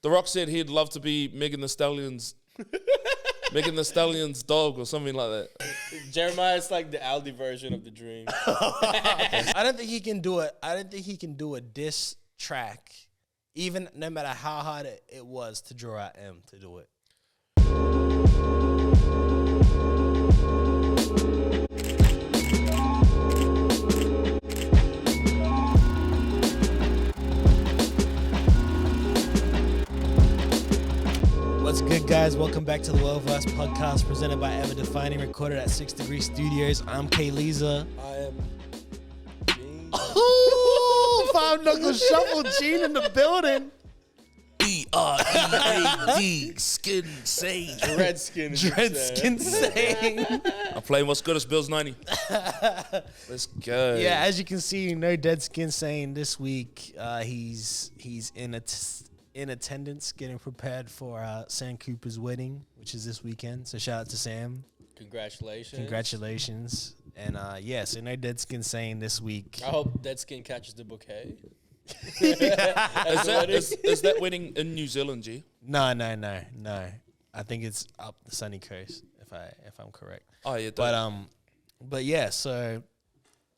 The Rock said he'd love to be Megan Thee Stallion's dog or something like that. Jeremiah's like the Aldi version of the dream. I don't think he can do it. I don't think he can do a diss track, even no matter how hard it was to draw out M to do it. What's good, guys? Welcome back to the Well-Versed podcast presented by Ever Defining, recorded at 6 Degree Studios. I'm Kay Leza. I am Gene. Ooh, Five Knuckle Shuffle, Gene in the building. B-R-E-A-D, skin sage. Dreadskin saying. I'm playing What's Good as Bills 90. Let's go. Yeah, as you can see, no dead skin saying this week. He's in attendance, getting prepared for Sam Cooper's wedding, which is this weekend. So shout out to Sam. Congratulations. And so no dead skin saying this week. I hope Deadskin catches the bouquet. Is that wedding in New Zealand, G? No. I think it's up the sunny coast, if I'm correct. Oh yeah, but yeah. So,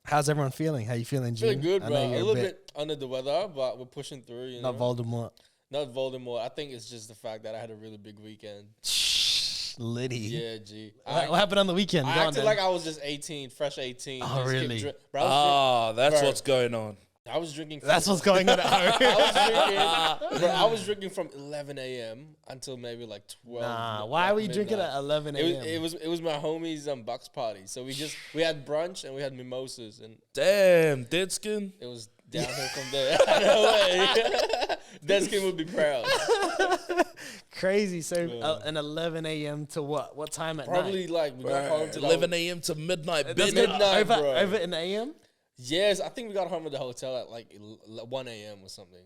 how's everyone feeling? How you feeling, Gene? Feeling good, bro. A little bit under the weather, but we're pushing through. You Not know? Voldemort. Not Voldemort. I think it's just the fact that I had a really big weekend. Liddy. Yeah, G. What happened on the weekend? I acted like I was just 18, fresh 18. Oh, really? That's what's going on. I was drinking. That's what's going on at home. I was drinking from 11 a.m. until maybe like 12. Nah, why are we drinking at 11 a.m.? It was my homies' Bucks party. So we had brunch and we had mimosas and damn, dead skin. it was downhill from there. No way. Deadskin would be proud. Crazy. So an 11 a.m. to what? What time at night? Probably like we got home to 11 a.m. to midnight. That's midnight, over, bro. over in the a.m.? Yes, I think we got home at the hotel at like 1 a.m. or something.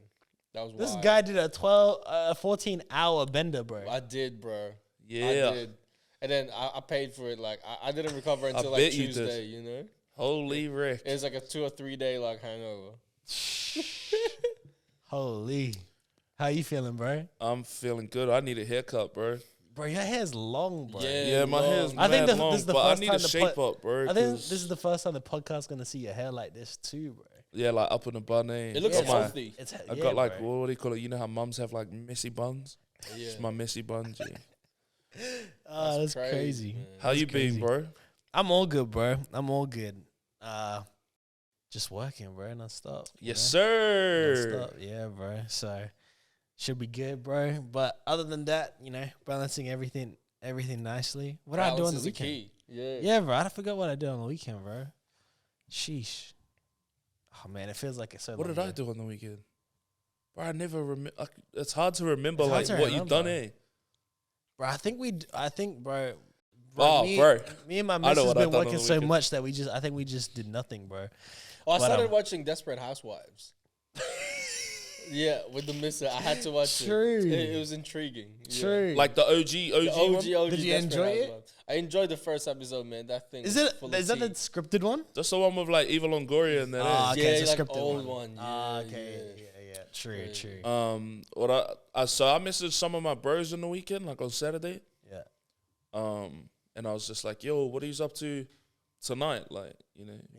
That was This wild. guy did a 14-hour bender, bro. I did, bro. Yeah. I did. And then I paid for it. Like I didn't recover until like bet you Tuesday. You know, Holy wreck. it was like a 2 or 3 day like hangover. Holy. How you feeling, bro? I'm feeling good. I need a haircut, bro. Bro, your hair's long, bro. Yeah, my hair's I think mad this long, is the but I first need time to the shape up, bro. I think this is the first time the podcast's going to see your hair like this too, bro. Yeah, like up in the bun. It looks healthy. I got like, what do you call it? You know how mums have like messy buns? Yeah. It's my messy bun, G. Oh, that's crazy. Man. How you been, bro? I'm all good, bro. I'm all good. Just working, bro, non-stop. Yes, sir. Non-stop. Yeah, bro. So, should be good, bro. But other than that, balancing everything nicely. What did I do on the Balance is weekend? key. Yeah. Yeah, bro. I forgot what I did on the weekend, bro. Sheesh. Oh, man, it feels like it's so What long did I ago. do on the weekend? Bro, I never remember. It's hard to remember It's hard like to what you've done, remember. Bro, I think, bro. Oh, me, bro. Me and my I know missus what I've been done on working the so weekend. much that I think we just did nothing, bro. Oh, I But, started watching Desperate Housewives. Yeah, with the missus. I had to watch True. it. It was intriguing. Yeah. True. Like the OG The one? OG Did you Desperate enjoy it? Housewives. I enjoyed the first episode, man. That thing Is was full of that the tea. scripted one? That's the one with like Eva Longoria and that. Ah, okay, Yeah, it's a like scripted old one. one. Ah, Yeah, okay, yeah. yeah. True, true. So I messaged some of my bros on the weekend, like on Saturday. Yeah. And I was just like, yo, what are you up to tonight? Like,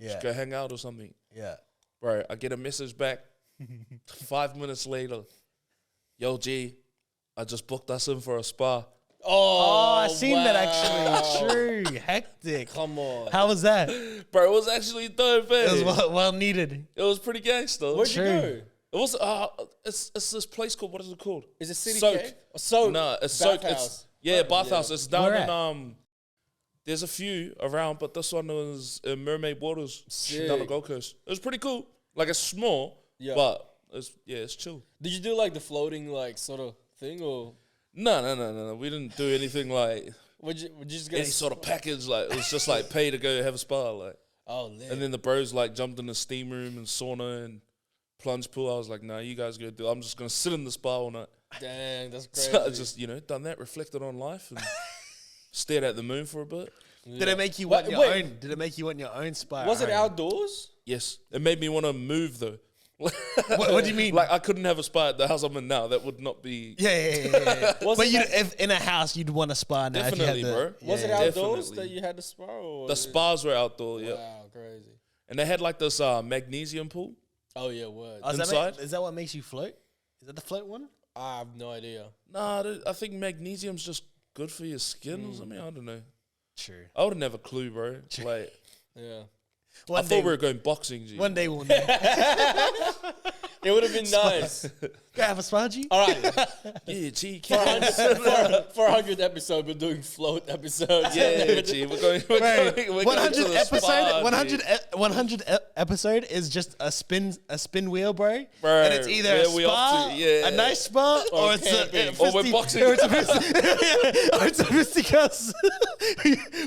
just go hang out or something. Yeah. Bro, I get a message back 5 minutes later. Yo, G, I just booked us in for a spa. Oh, I seen that wow. actually. True. Hectic. Come on. How was that? Bro, it was actually dope, man. It was well needed. It was pretty gangster. Where'd you True. go? It was, it's this place called, what is it called? Is it City Soak. Cave? Soak. No, it's Soak. Bathhouse. Bathhouse. It's down Where in, at? there's a few around, but this one was in Mermaid Waters Sick. down the Gold Coast. It was pretty cool. Like, it's small, but it's chill. Did you do like the floating like sort of thing or? No. We didn't do anything like Would you just get any sort of package. Like, it was just like pay to go have a spa. Like, Oh, lit. and then the bros like jumped in the steam room and sauna and plunge pool. I was like, nah, you guys go do it. I'm just gonna sit in the spa all night. Dang, that's crazy. So I just done that, reflected on life, and stared at the moon for a bit. Did it make you want your own? Did it make you want your own spa? Was at it home? outdoors? Yes, it made me want to move though. What do you mean? Like, I couldn't have a spa at the house I'm in now. That would not be... Yeah. But if in a house, you'd want a spa now. Definitely, if you had bro. Was it outdoors Definitely. that you had the spa? Or The spas were outdoor, yeah. Wow, crazy. And they had like this magnesium pool. Oh, yeah, word. Oh, Inside? is that what makes you float? Is that the float one? I have no idea. Nah, I think magnesium's just good for your skin or something. I don't know. True. I would have never clue, bro. Like, Yeah. I thought we were going boxing, G. One day we'll know. It would have been nice. Go have a spa, G? All right. Yeah, G. For 100th episode, we're doing float episodes. Yeah, G. We're going to 100 the episode. spa, 100 episode is just a spin wheel, bro. Bro, And it's either a where we off spa, to? Yeah. a nice spa, or it's camping. Or we're boxing. or it's a fisticuffs.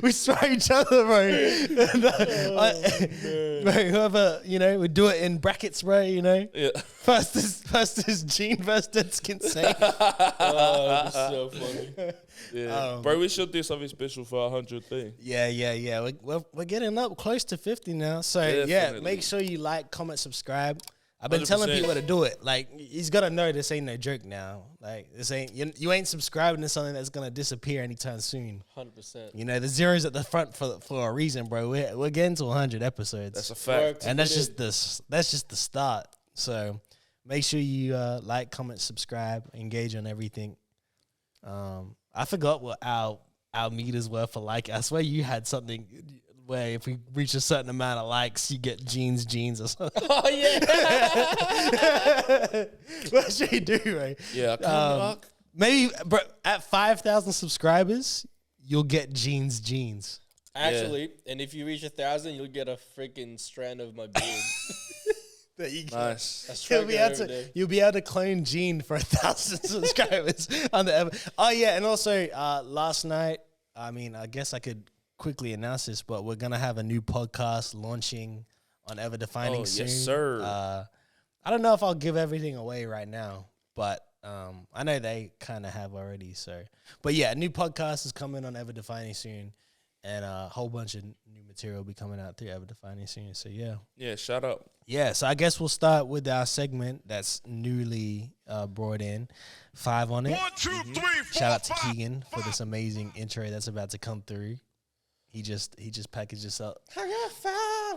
we spar each other, bro. And, bro, whoever we do it in brackets, bro. Yeah. First is Gene versus Dead Skin Saint. Oh, that's so funny. Yeah. Bro, we should do something special for our 100th thing. Yeah. We're getting up close to 50 now. So yeah, Definitely. make sure you like, comment, subscribe. I've been telling 100%. people to do it. Like, he's gotta know this ain't no joke now. Like, this ain't you ain't subscribing to something that's gonna disappear anytime soon. 100%. The zeros at the front for a reason, bro. We're getting to 100 episodes. That's a fact. And that's just the start. So make sure you like, comment, subscribe, engage on everything. I forgot what our meters were for like. I swear you had something where if we reach a certain amount of likes, you get jeans or something. Oh, yeah. What should you do, right? Yeah, I can't Maybe, bro, at 5,000 subscribers, you'll get jeans. Actually, and if you reach 1,000, you'll get a freaking strand of my beard. That you get. Nice. That's You'll be able to clone Gene for 1,000 subscribers on the. Oh yeah, and also last night, I guess I could quickly announce this, but we're gonna have a new podcast launching on Ever Defining soon. Yes, sir. I don't know if I'll give everything away right now, but I know they kind of have already. So, but yeah, a new podcast is coming on Ever Defining soon, and a whole bunch of new material will be coming out through Ever Defining soon. So yeah. Yeah, shout out. Yeah, so I guess we'll start with our segment that's newly brought in, 5 on it. 1, 2, 3, 4, Shout out to 5, Keegan for this amazing intro that's about to come through. He just packaged us up. I got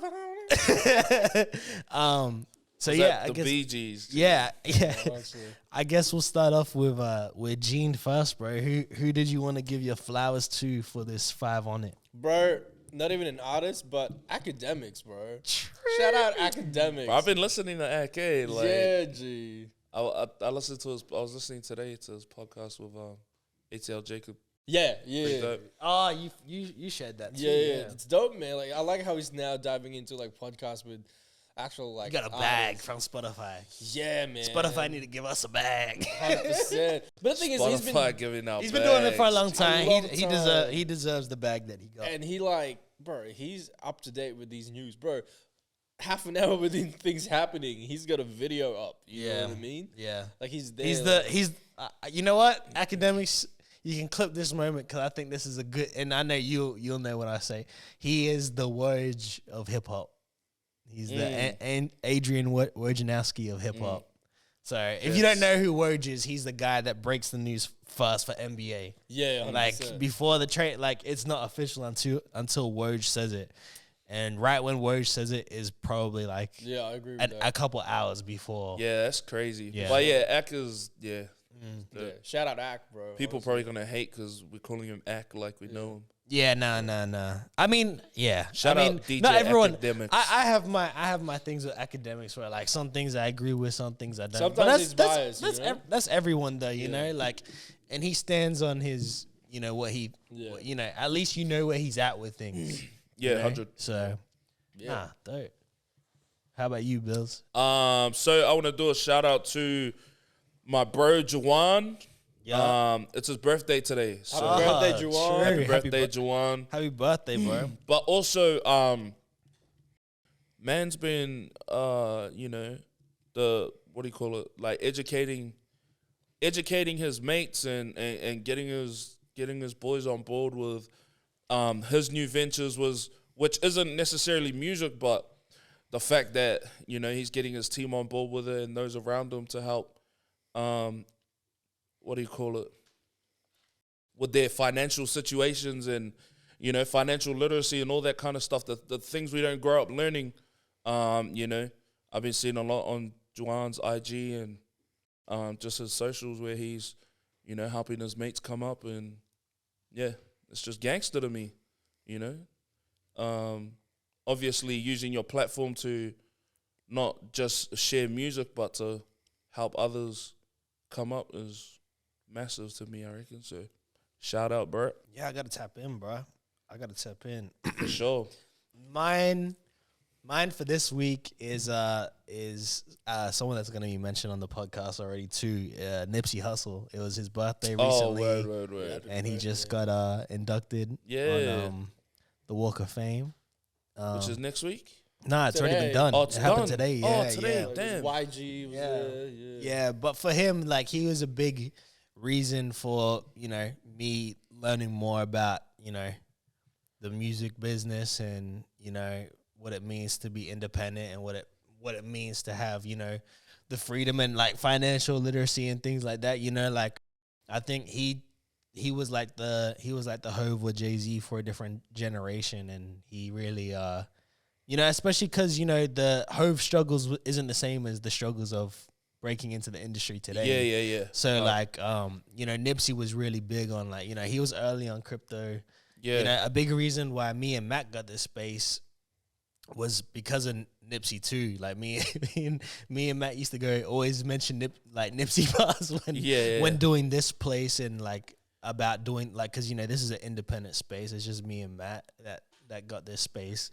5 on it. So Was yeah, that I the guess Bee Gees. yeah. Actually. I guess we'll start off with Gene first, bro. Who did you want to give your flowers to for this 5 on it? Bro, not even an artist, but academics, bro. Shout out academics. Bro, I've been listening to AK. Like, yeah, G. I listened to I was listening today to his podcast with ATL Jacob. Yeah. Dope. Oh, you shared that too. Yeah. It's dope, man. Like, I like how he's now diving into like podcasts with actual like. You got a bag artists. from Spotify. Yeah, man. Spotify need to give us a bag. 100%. But the thing is, Spotify giving out He's been doing it for a bags. long time. long He time. he deserves the bag that he got. and he like, bro, he's up to date with these news, bro. Half an hour within things happening, he's got a video up. You know what I mean? Yeah. Like he's there. He's you know what? Academics, you can clip this moment because I think this is a good, and I know you'll know what I say. He is the Woj of hip hop. He's the Adrian Wojnarowski of hip hop. So if you don't know who Woj is, he's the guy that breaks the news first for NBA. Yeah, 100%. Like before the trade, like it's not official until Woj says it. And right when Woj says it is probably like Yeah, I agree with that. a couple hours before. Yeah, that's crazy. Yeah. But yeah, Ak is, yeah. Yeah. Shout out Ack, bro. People honestly. probably going to hate because we're calling him Ak like we know him. Yeah, nah. I mean, yeah. Shout I mean, out DJ not everyone. Academics. I have my things with academics where like some things I agree with, some things I don't. Sometimes But he's biased, you know? that's everyone though, you know. Like, and he stands on his, what he, at least you know where he's at with things. Yeah, you know? 100. So, dope. How about you, Bills? So I want to do a shout out to my bro Jawan. Yeah. It's his birthday today. So Happy birthday, Juwan. true. happy birthday, Jawan. Happy birthday, bro. But also, man's been, the what do you call it? Like educating his mates and getting his boys on board with his new ventures which isn't necessarily music, but the fact that, you know, he's getting his team on board with it and those around him to help, what do you call it, with their financial situations and, you know, financial literacy and all that kind of stuff, the things we don't grow up learning. You know, I've been seeing a lot on Juwan's IG and just his socials where he's, you know, helping his mates come up, and yeah, it's just gangster to me, you know. Obviously using your platform to not just share music but to help others come up is massive to me, I reckon. So shout out, Bert. Yeah, I gotta tap in, bro. I gotta tap in. For sure. Mine for this week is someone that's gonna be mentioned on the podcast already too. Nipsey Hussle. It was his birthday recently, word. and he just got inducted on the Walk of Fame, which is next week. Nah, it's already been done. Oh, it's it happened done. today. Yeah, Oh, today. yeah. Damn. YG was there. Yeah, but for him, like, he was a big reason for, you know, me learning more about, you know, the music business and, you know, what it means to be independent and what it means to have, you know, the freedom and like financial literacy and things like that. You know, like, I think he was like the Hove with Jay-Z for a different generation, and he really you know, especially because, you know, the Hove struggles isn't the same as the struggles of breaking into the industry today. Yeah. So like, you know, Nipsey was really big on, like, you know, he was early on crypto. Yeah. You know, a big reason why me and Matt got this space was because of Nipsey too. Like me and Matt used to go always mention Nipsey bars when doing this place, and like about doing, like, because, you know, this is an independent space. It's just me and Matt that got this space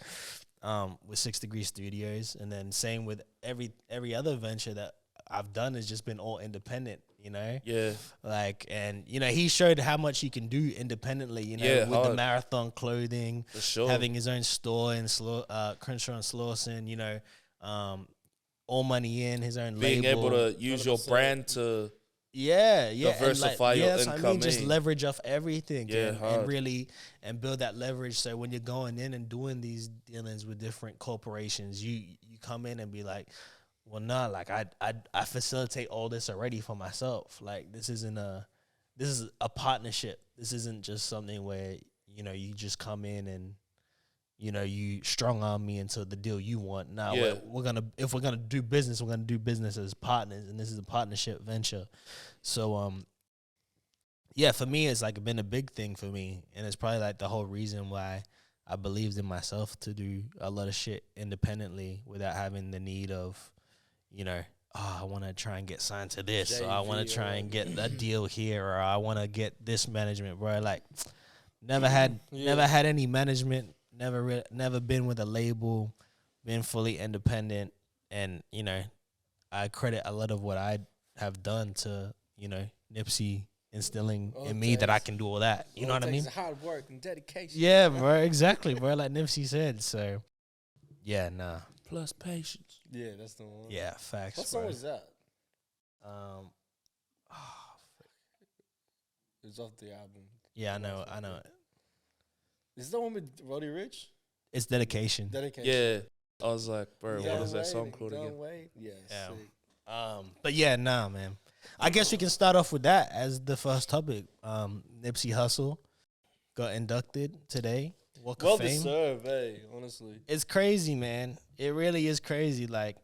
with 6 Degree Studios, and then same with every other venture that I've done has just been all independent, you know? Yeah. Like, and, you know, he showed how much he can do independently, you know, with the Marathon clothing, for sure, having his own store in Crenshaw and Slauson, you know, All Money In, his own being label. able to use 100%. Your brand to diversify and, like, your income. I mean, just leverage off everything, and really build that leverage. So when you're going in and doing these dealings with different corporations, you come in and be like, well, nah, like I facilitate all this already for myself. Like, this is a partnership. This isn't just something where, you know, you just come in and, you know, you strong arm me into the deal you want. Now, if we're gonna do business, we're gonna do business as partners, and this is a partnership venture. So, yeah, for me, it's like been a big thing for me, and it's probably like the whole reason why I believed in myself to do a lot of shit independently without having the need of, you know, I want to try and get signed to this, or I want to try and get a deal here, or I want to get this management, bro. Like, never had any management. Never been with a label, been fully independent, and, you know, I credit a lot of what I have done to, you know, Nipsey instilling in me that I can do all that. You know what I mean? Hard work and dedication. Yeah, bro, exactly, bro. Like Nipsey said. So, yeah, nah. Plus patience. Yeah, that's the one. Yeah, facts. What song was that? It was off the album. Yeah, I know it. Is that one with Roddy Ricch? It's Dedication. Yeah. I was like, bro, what is that song called again? Yeah. Sick. But yeah, nah, man. I guess we can start off with that as the first topic. Nipsey Hussle got inducted today. Walk of Fame. Well deserved, honestly. It's crazy, man. It really is crazy. Like,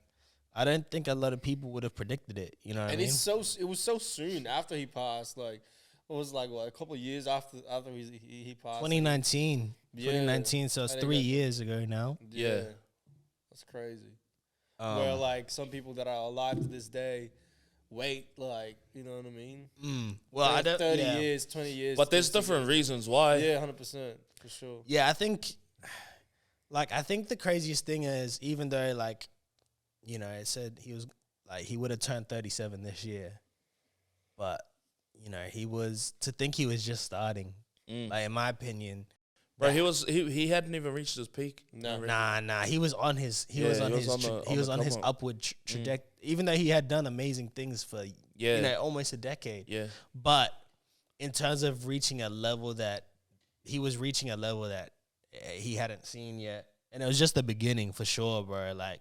I don't think a lot of people would have predicted it. You know what I mean? It was so soon after he passed. Like, it was like, what, a couple of years after he passed. 2019. Yeah. 2019, so it's 3 years ago now. Yeah. That's crazy. Where, like, some people that are alive to this day wait, like, you know what I mean? Well, I don't... 30 years, 20 years. But there's different reasons why. Yeah, 100%. For sure. Yeah, I think the craziest thing is, even though, like, you know, it said he would have turned 37 this year, but, you know, he was just starting. Like, in my opinion, bro, he hadn't even reached his peak. Nah, he was on his upward trajectory. Even though he had done amazing things for you know, almost a decade. Yeah, but in terms of reaching a level that he hadn't seen yet, And it was just the beginning for sure, bro. Like,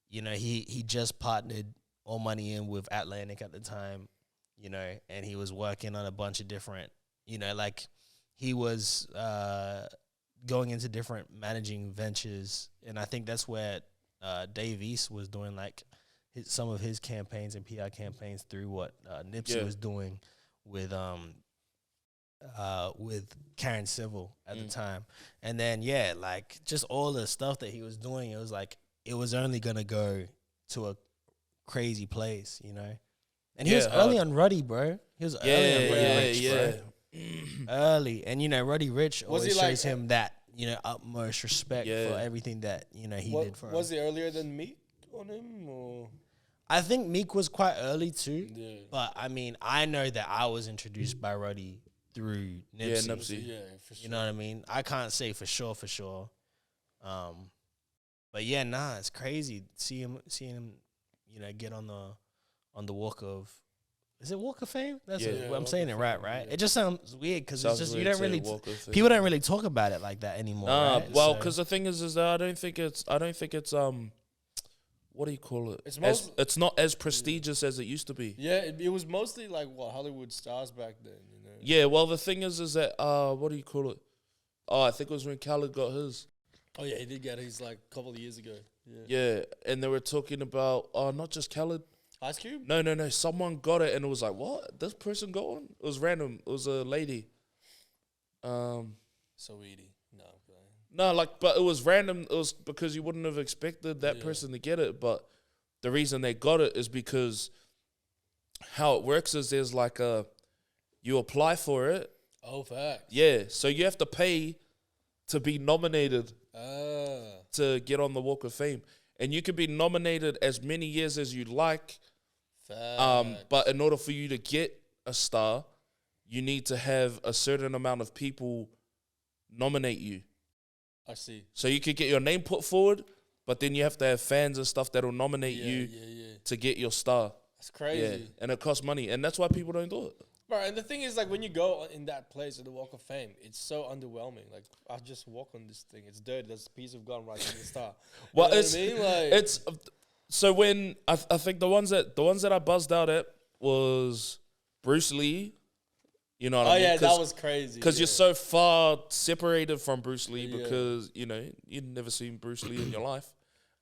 you know, he just partnered All Money in with Atlantic at the time, you know, and he was working on a bunch of different, you know, like he was going into different managing ventures. And I think that's where Dave East was doing like some of his campaigns and PR campaigns through what Nipsey was doing with Karen Civil at the time. And then, yeah, like just all the stuff that he was doing, it was like, it was only going to go to a crazy place, you know? And he was early on Ruddy, bro. He was early on Ruddy Rich, bro. Early. And, you know, Ruddy Rich always shows him that, you know, utmost respect for everything that, you know, he did for him. Was he earlier than Meek on him? Or? I think Meek was quite early too. Yeah. But, I mean, I know that I was introduced by Ruddy through Nipsey. Yeah, Nipsey. Yeah, for sure. You know what I mean? I can't say for sure. But yeah, nah, it's crazy seeing him, you know, get on the Walk of, is it Walk of Fame? That's I'm saying it right? Yeah. It just sounds weird because it's just you don't really people don't really talk about it like that anymore. Right? Well, because the thing is that I don't think it's what do you call it? It's not as prestigious as it used to be. Yeah, it was mostly like Hollywood stars back then, you know. Yeah, well, the thing is that what do you call it? Oh, I think it was when Khaled got his. Oh yeah, he did get his like a couple of years ago. Yeah, and they were talking about not just Khaled. Ice Cube? No. Someone got it, and it was like, what? This person got one? It was random. It was a lady. Saweetie. No, but it was random. It was because you wouldn't have expected that person to get it. But the reason they got it is because how it works is there's like you apply for it. Oh, facts. Yeah, so you have to pay to be nominated to get on the Walk of Fame. And you can be nominated as many years as you like. Facts. But in order for you to get a star, you need to have a certain amount of people nominate you. I see. So you could get your name put forward, but then you have to have fans and stuff that'll nominate you to get your star. That's crazy. Yeah, and it costs money. And that's why people don't do it. Bro, and the thing is, like, when you go in that place at the Walk of Fame, it's so underwhelming. Like, I just walk on this thing. It's dirty. There's a piece of gum right in the star. Well, you know what I mean? Like, it's so when I think the ones that I buzzed out at was Bruce Lee. You know what I mean? Oh, yeah, that was crazy. Because you're so far separated from Bruce Lee because, you know, you'd never seen Bruce Lee in your life.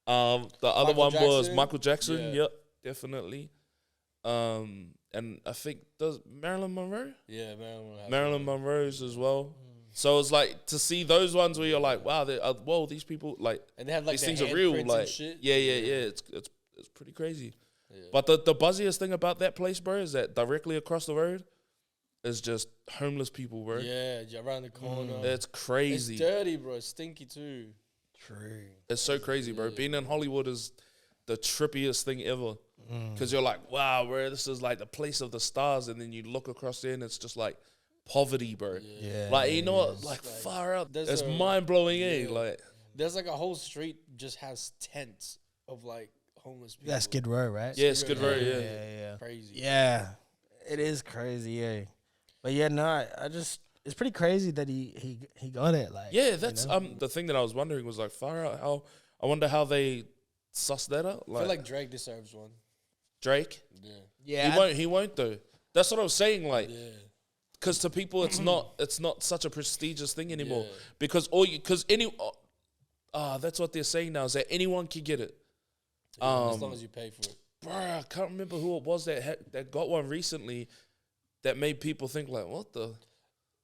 The other one was Michael Jackson. Yeah. Yep, definitely. And I think does Marilyn Monroe? Yeah, Marilyn Monroe's as well. So it's like to see those ones where you're like, wow, whoa, these people like, and they have like these things are real. Like, shit. Yeah. It's pretty crazy. Yeah. But the buzziest thing about that place, bro, is that directly across the road is just homeless people, bro. Yeah, around the corner. That's crazy. It's dirty, bro. It's stinky too. True. It's so crazy, bro. Being in Hollywood is the trippiest thing ever. Because you're like, wow, bro, this is like the place of the stars. And then you look across there and it's just like poverty, bro. Yeah. Like, you know what? Like far out. It's mind-blowing, Like, there's like a whole street just has tents of like homeless people. That's Skid Row, right? Yeah, Skid Row, yeah. Crazy. Yeah. It is crazy, yeah. But yeah, no, it's pretty crazy that he got it. Like, yeah, that's the thing that I was wondering was like far out. I wonder how they suss that out. Like, I feel like Drake deserves one. Drake? Yeah. He won't though. That's what I was saying. Like, because to people it's not such a prestigious thing anymore. Because that's what they're saying now is that anyone can get it. As long as you pay for it. Bro, I can't remember who it was that got one recently. That made people think like, what the?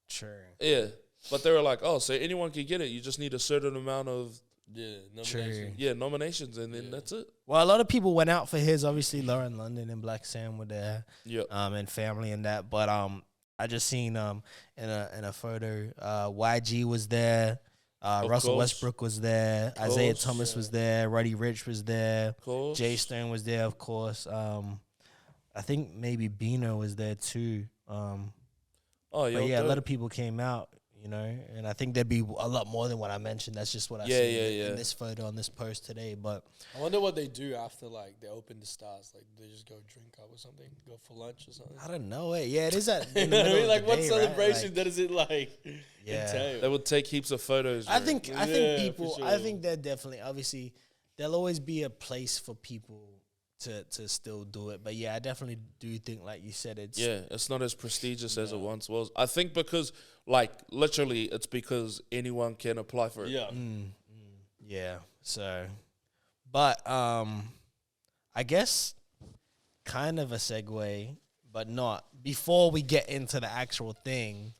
Sure. Yeah, but they were like, oh, so anyone can get it. You just need a certain amount of nominations. Yeah, nominations, and then that's it. Well, a lot of people went out for his. Obviously, Lauren London and Black Sam were there. Yeah. And family and that. But I just seen in a photo, YG was there. Russell Westbrook was there. Isaiah Thomas was there. Roddy Ricch was there. Jay Stern was there, of course. I think maybe Bino was there too. But yeah, a lot of people came out, you know, and I think there'd be a lot more than what I mentioned. That's just what I see in this photo on this post today. But I wonder what they do after like they open the stars. Like they just go drink up or something, go for lunch or something. I don't know. Yeah, it is at I mean, like what celebration that is it like? Yeah. They would take heaps of photos. I bro. think Yeah, people. for I sure. think they're definitely obviously there'll always be a place for people to still do it. But yeah, I definitely do think, like you said, it's it's not as prestigious as it once was. I think because, like, literally, it's because anyone can apply for it. Yeah. yeah. So, but I guess kind of a segue, but not. Before we get into the actual thing,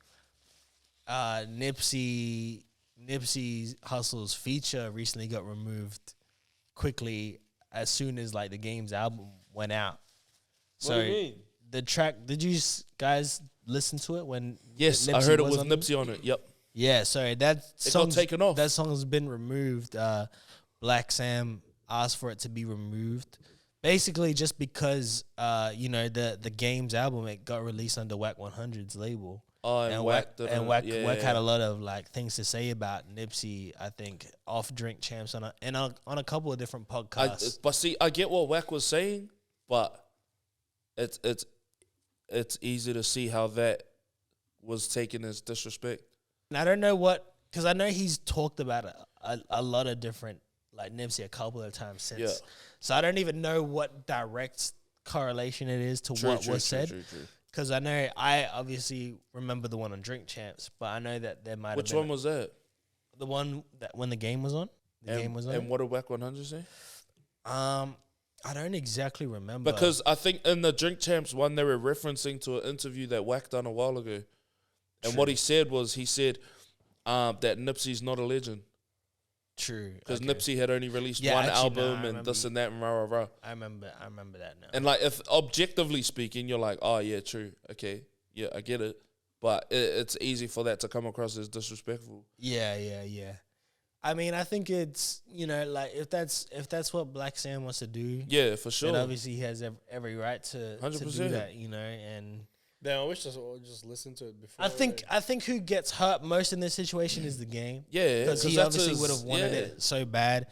Nipsey Hussle's feature recently got removed quickly as soon as like the Game's album went out. What do you mean? The track, did you guys listen to it when Yes, I Nipsey heard it was with on it? Nipsey on it. Yep. Yeah, sorry, that got song's taken off. That song's been removed. Black Sam asked for it to be removed, basically just because the Game's album, it got released under Whack 100's label. Oh, and Wack Wack had a lot of like things to say about Nipsey. I think off Drink Champs on a couple of different podcasts. But see, I get what Wack was saying, but it's easy to see how that was taken as disrespect. And I don't know because I know he's talked about a lot of different, like Nipsey a couple of times since. Yeah. So I don't even know what direct correlation it is to what was said. True. Because I obviously remember the one on Drink Champs, but I know that there might have been. Which one was that? The one that when the game was on? And what did Wack 100 say? I don't exactly remember. Because I think in the Drink Champs one, they were referencing to an interview that Wack done a while ago. And what he said was, that Nipsey's not a legend. True. Because okay. Nipsey had only released Yeah, one actually, no, album I and remember this and that and rah. I remember that now. And like, if objectively speaking, you're like, oh yeah, true, okay, yeah, I get it. But it's easy for that to come across as disrespectful. Yeah. I mean, I think it's, like if that's what Black Sam wants to do, Yeah, for sure. then obviously he has every right to 100%. do that, and Damn, I wish I just listened to it before. I think who gets hurt most in this situation is the Game. Yeah, Because he that's obviously would have wanted yeah. it so bad.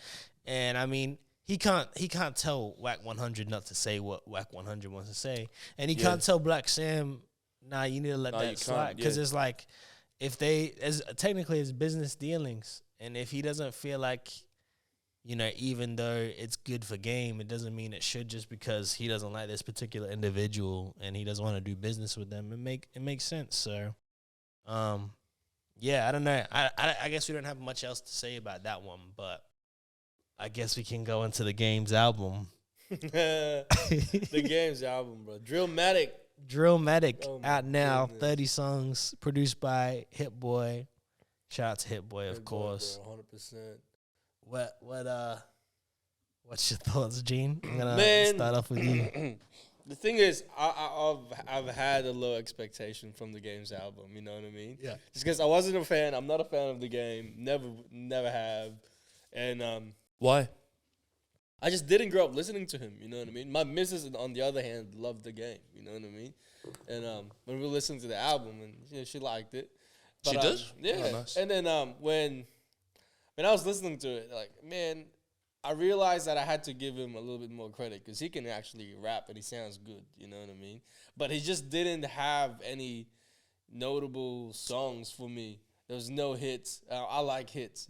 And I mean, he can't tell Whack 100 not to say what Whack 100 wants to say. And he can't tell Black Sam, nah, you need to let Nah, you that slide. can't, Because yeah. it's like, technically it's business dealings. And if he doesn't feel like, even though it's good for Game, it doesn't mean it should just because he doesn't like this particular individual and he doesn't want to do business with them. It makes sense. So, yeah, I don't know. I guess we don't have much else to say about that one, but I guess we can go into the Game's album. The Game's album, bro. Drillmatic Oh my out now, goodness. 30 songs produced by Hit Boy. Shout out to Hit Boy, of course. 100%. What's your thoughts, Gene? I'm gonna Man. start off with you. The thing is, I've had a low expectation from the Game's album. You know what I mean? Yeah. Just because I wasn't a fan. I'm not a fan of the Game. Never have. And Why? I just didn't grow up listening to him. You know what I mean? My missus, on the other hand, loved the Game. You know what I mean? And when we listened to the album, and she liked it. She But, did? Yeah. Oh, nice. And then when I was listening to it, like, man, I realized that I had to give him a little bit more credit because he can actually rap and he sounds good. You know what I mean? But he just didn't have any notable songs for me. There was no hits. I like hits,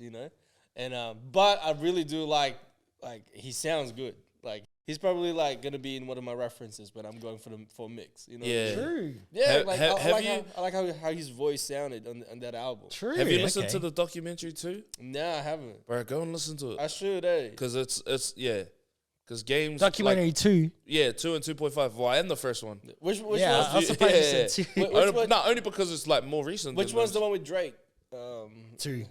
And but I really do like he sounds good. Like he's probably like gonna be in one of my references, but I'm going for a mix. You know? Yeah. What I mean? True. Yeah, Have- like have- I have like you- I like how his voice sounded on that album. True. Have you listened okay. to the documentary too? No, I haven't. Bro, go and listen to I it. should, eh? Because it's yeah. Because Games Documentary like, 2. yeah, 2 and 2.5. Well, and the first one. Which Yeah, one's I was surprised you said 2. Which Only, one- not only because it's like more recent. which than one's those. the one with Drake? 2.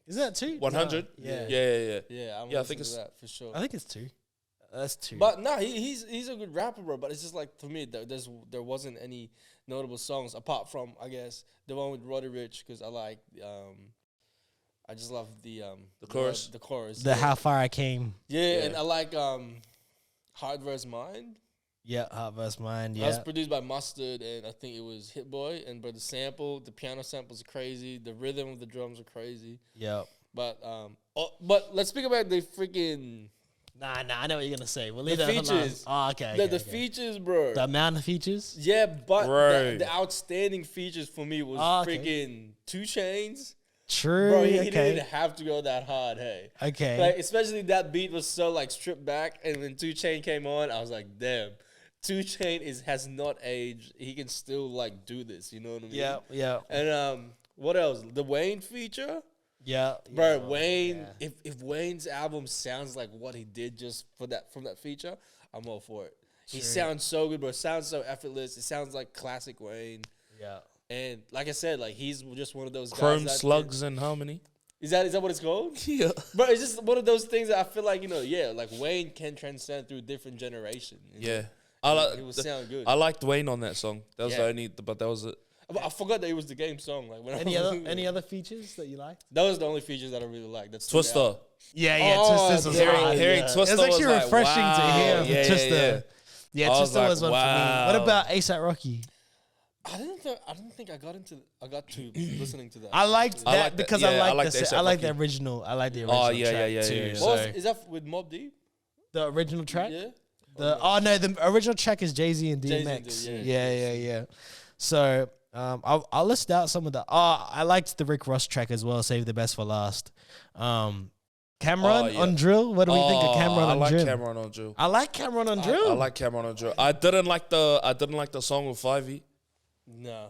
Is that 2? 100? No, yeah. Yeah. Yeah, I'm Yeah, I listening think to it's- that for sure. I think it's 2. That's 2. But no, he's a good rapper, bro. But it's just like for me, there wasn't any notable songs apart from I guess the one with Roddy Ricch because I like I just love the chorus? the chorus. the How Far I Came. Yeah, and I like Hard vs. Mind. Yeah, Hot vs. Mine. That was Yeah. produced by Mustard, and I think it was Hit Boy. But the piano samples are crazy. The rhythm of the drums are crazy. Yep. But but let's speak about the freaking Nah, I know what you're gonna say. We'll The leave that alone. features. Oh, okay. The okay. features, bro. The amount of features. Yeah, but Bro. the outstanding features for me was okay. freaking 2 Chainz. True. Bro, he okay. didn't have to go that hard, hey. Okay. Like, especially that beat was so like stripped back, and when 2 Chainz came on, I was like, damn, 2 Chainz has not aged. He can still like do this, you know what I mean? Yeah. And what else? The Wayne feature? Yeah. Bro, Wayne, if Wayne's album sounds like what he did just from that feature, I'm all for it. He sounds so good, bro. Sounds so effortless. It sounds like classic Wayne. Yeah. And like I said, like he's just one of those Chrome guys. Slugs and Harmony. Is that what it's called? Yeah. Bro, it's just one of those things that I feel like, like Wayne can transcend through different generations. Yeah. It will sound good. I liked Wayne on that song. That was Yeah. the only, but that was it. I forgot that it was the game song. Like when Any other features that you liked? That was the only features that I really liked. That's Twister. Yeah. Oh, Twister was hearing- hard, hearing yeah. Twister It was actually was like, refreshing wow. to hear Yeah, Twister. Yeah, I was Twister like, was one for me. wow. What about ASAP Rocky? I didn't think I got to listening to that. I liked I that like that. because Yeah, I I like like the the I like A$AP the Rocky. original. I like the original yeah, track yeah, too. yeah, yeah. So Is that with Mobb Deep? the original track? Yeah. The original track is Jay-Z and Jay-Z DMX. and Yeah. So I'll list out some of the. I liked the Rick Ross track as well. Save the best for last. Cameron yeah. on Drill. What do we think of Cameron I on like Drill? Cameron on Drill. I like Cameron on Drill. I like Cameron on Drill. I didn't like the song with 5e. No.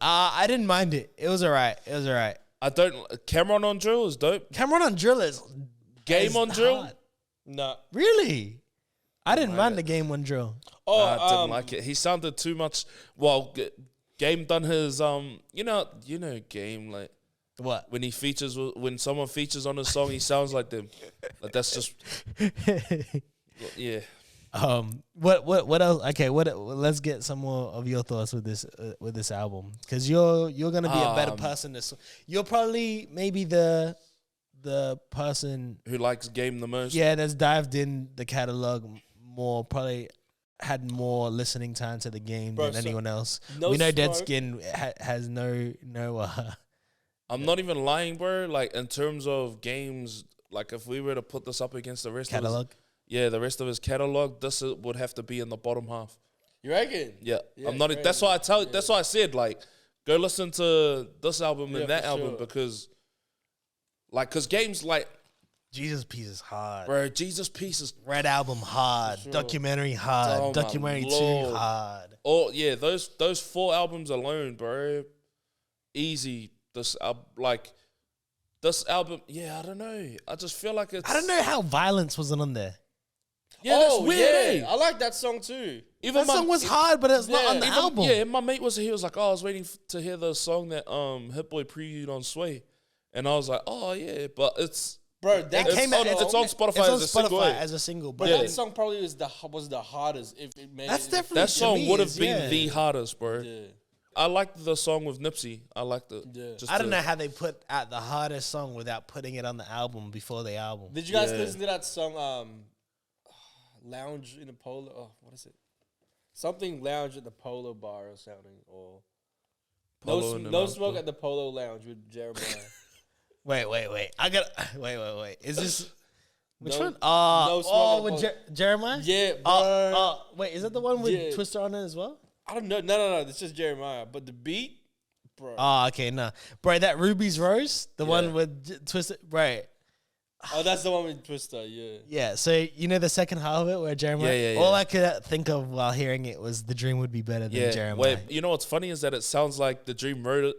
I didn't mind it. It was alright. Cameron on Drill is dope. Cameron on Drill is Game on Drill. hard. No. Really? I didn't mind it. the game on Drill. Oh, I didn't like it. He sounded too much. Well, Game done his you know Game, like What? when someone features on a song, he sounds like them. Like that's just yeah. What else? Okay, let's get some more of your thoughts with this album, because you're gonna be a better person. You're probably maybe the person Who likes Game the most? that's dived in the catalog more, probably had more listening time to the game Bro, than so anyone else. No We know Smoke- Dead Skin has no I'm not even lying, bro. Like in terms of games, like if we were to put this up against the rest catalog. of the rest of his catalog, this would have to be in the bottom half. You reckon? Yeah, Yeah, I'm not. right, That's why I tell. yeah. That's why I said like, go listen to this album Yeah, and that for album sure. because games like, Jesus Piece is hard. bro, Jesus Piece is. Red Album hard. sure. Documentary hard. Oh, my Documentary 2 Lord. hard. Oh yeah, those 4 albums alone, bro, easy. This album, yeah, I don't know. I just feel like it's. I don't know how Violence wasn't on there. Yeah, that's weird. Yeah. Eh? I like that song too. Even That song was hard, but it's not on the even- album. Yeah, my mate was. He was like, "Oh, I was waiting to hear the song that Hit Boy previewed on Sway," and I was like, "Oh yeah," but it's. Bro, that It's came on, out- it's on Spotify It's on as a single. Spotify as a single. But But that song probably was the hardest. If it made that's it, definitely That song to me would have is, been yeah. the hardest, bro. Yeah. I liked the song with Nipsey. I liked it. Yeah. Just I don't the- know how they put out the hardest song without putting it on the album before the album. Did you guys Yeah. listen to that song? Lounge in the Polo. Oh, what is it? Something Lounge at the Polo Bar or something. Or Polo in the no Lounge smoke Bar. at the Polo Lounge with Jeremiah. Wait. I got wait. Is this which No- one? no smoke with at Jeremiah? Yeah, bro. Wait, is that the one with Yeah. Twister on it as well? I don't know. No. It's just Jeremiah. But the beat, bro. Okay, no. Bro, that Ruby's Rose, the Yeah. one with Twister, right. Oh, that's the one with Twister. Yeah. Yeah, so you know the second half of it where Jeremiah, Yeah. all I could think of while hearing it was The Dream Would Be Better Than Yeah. Jeremiah. Wait, you know what's funny is that it sounds like the Dream wrote it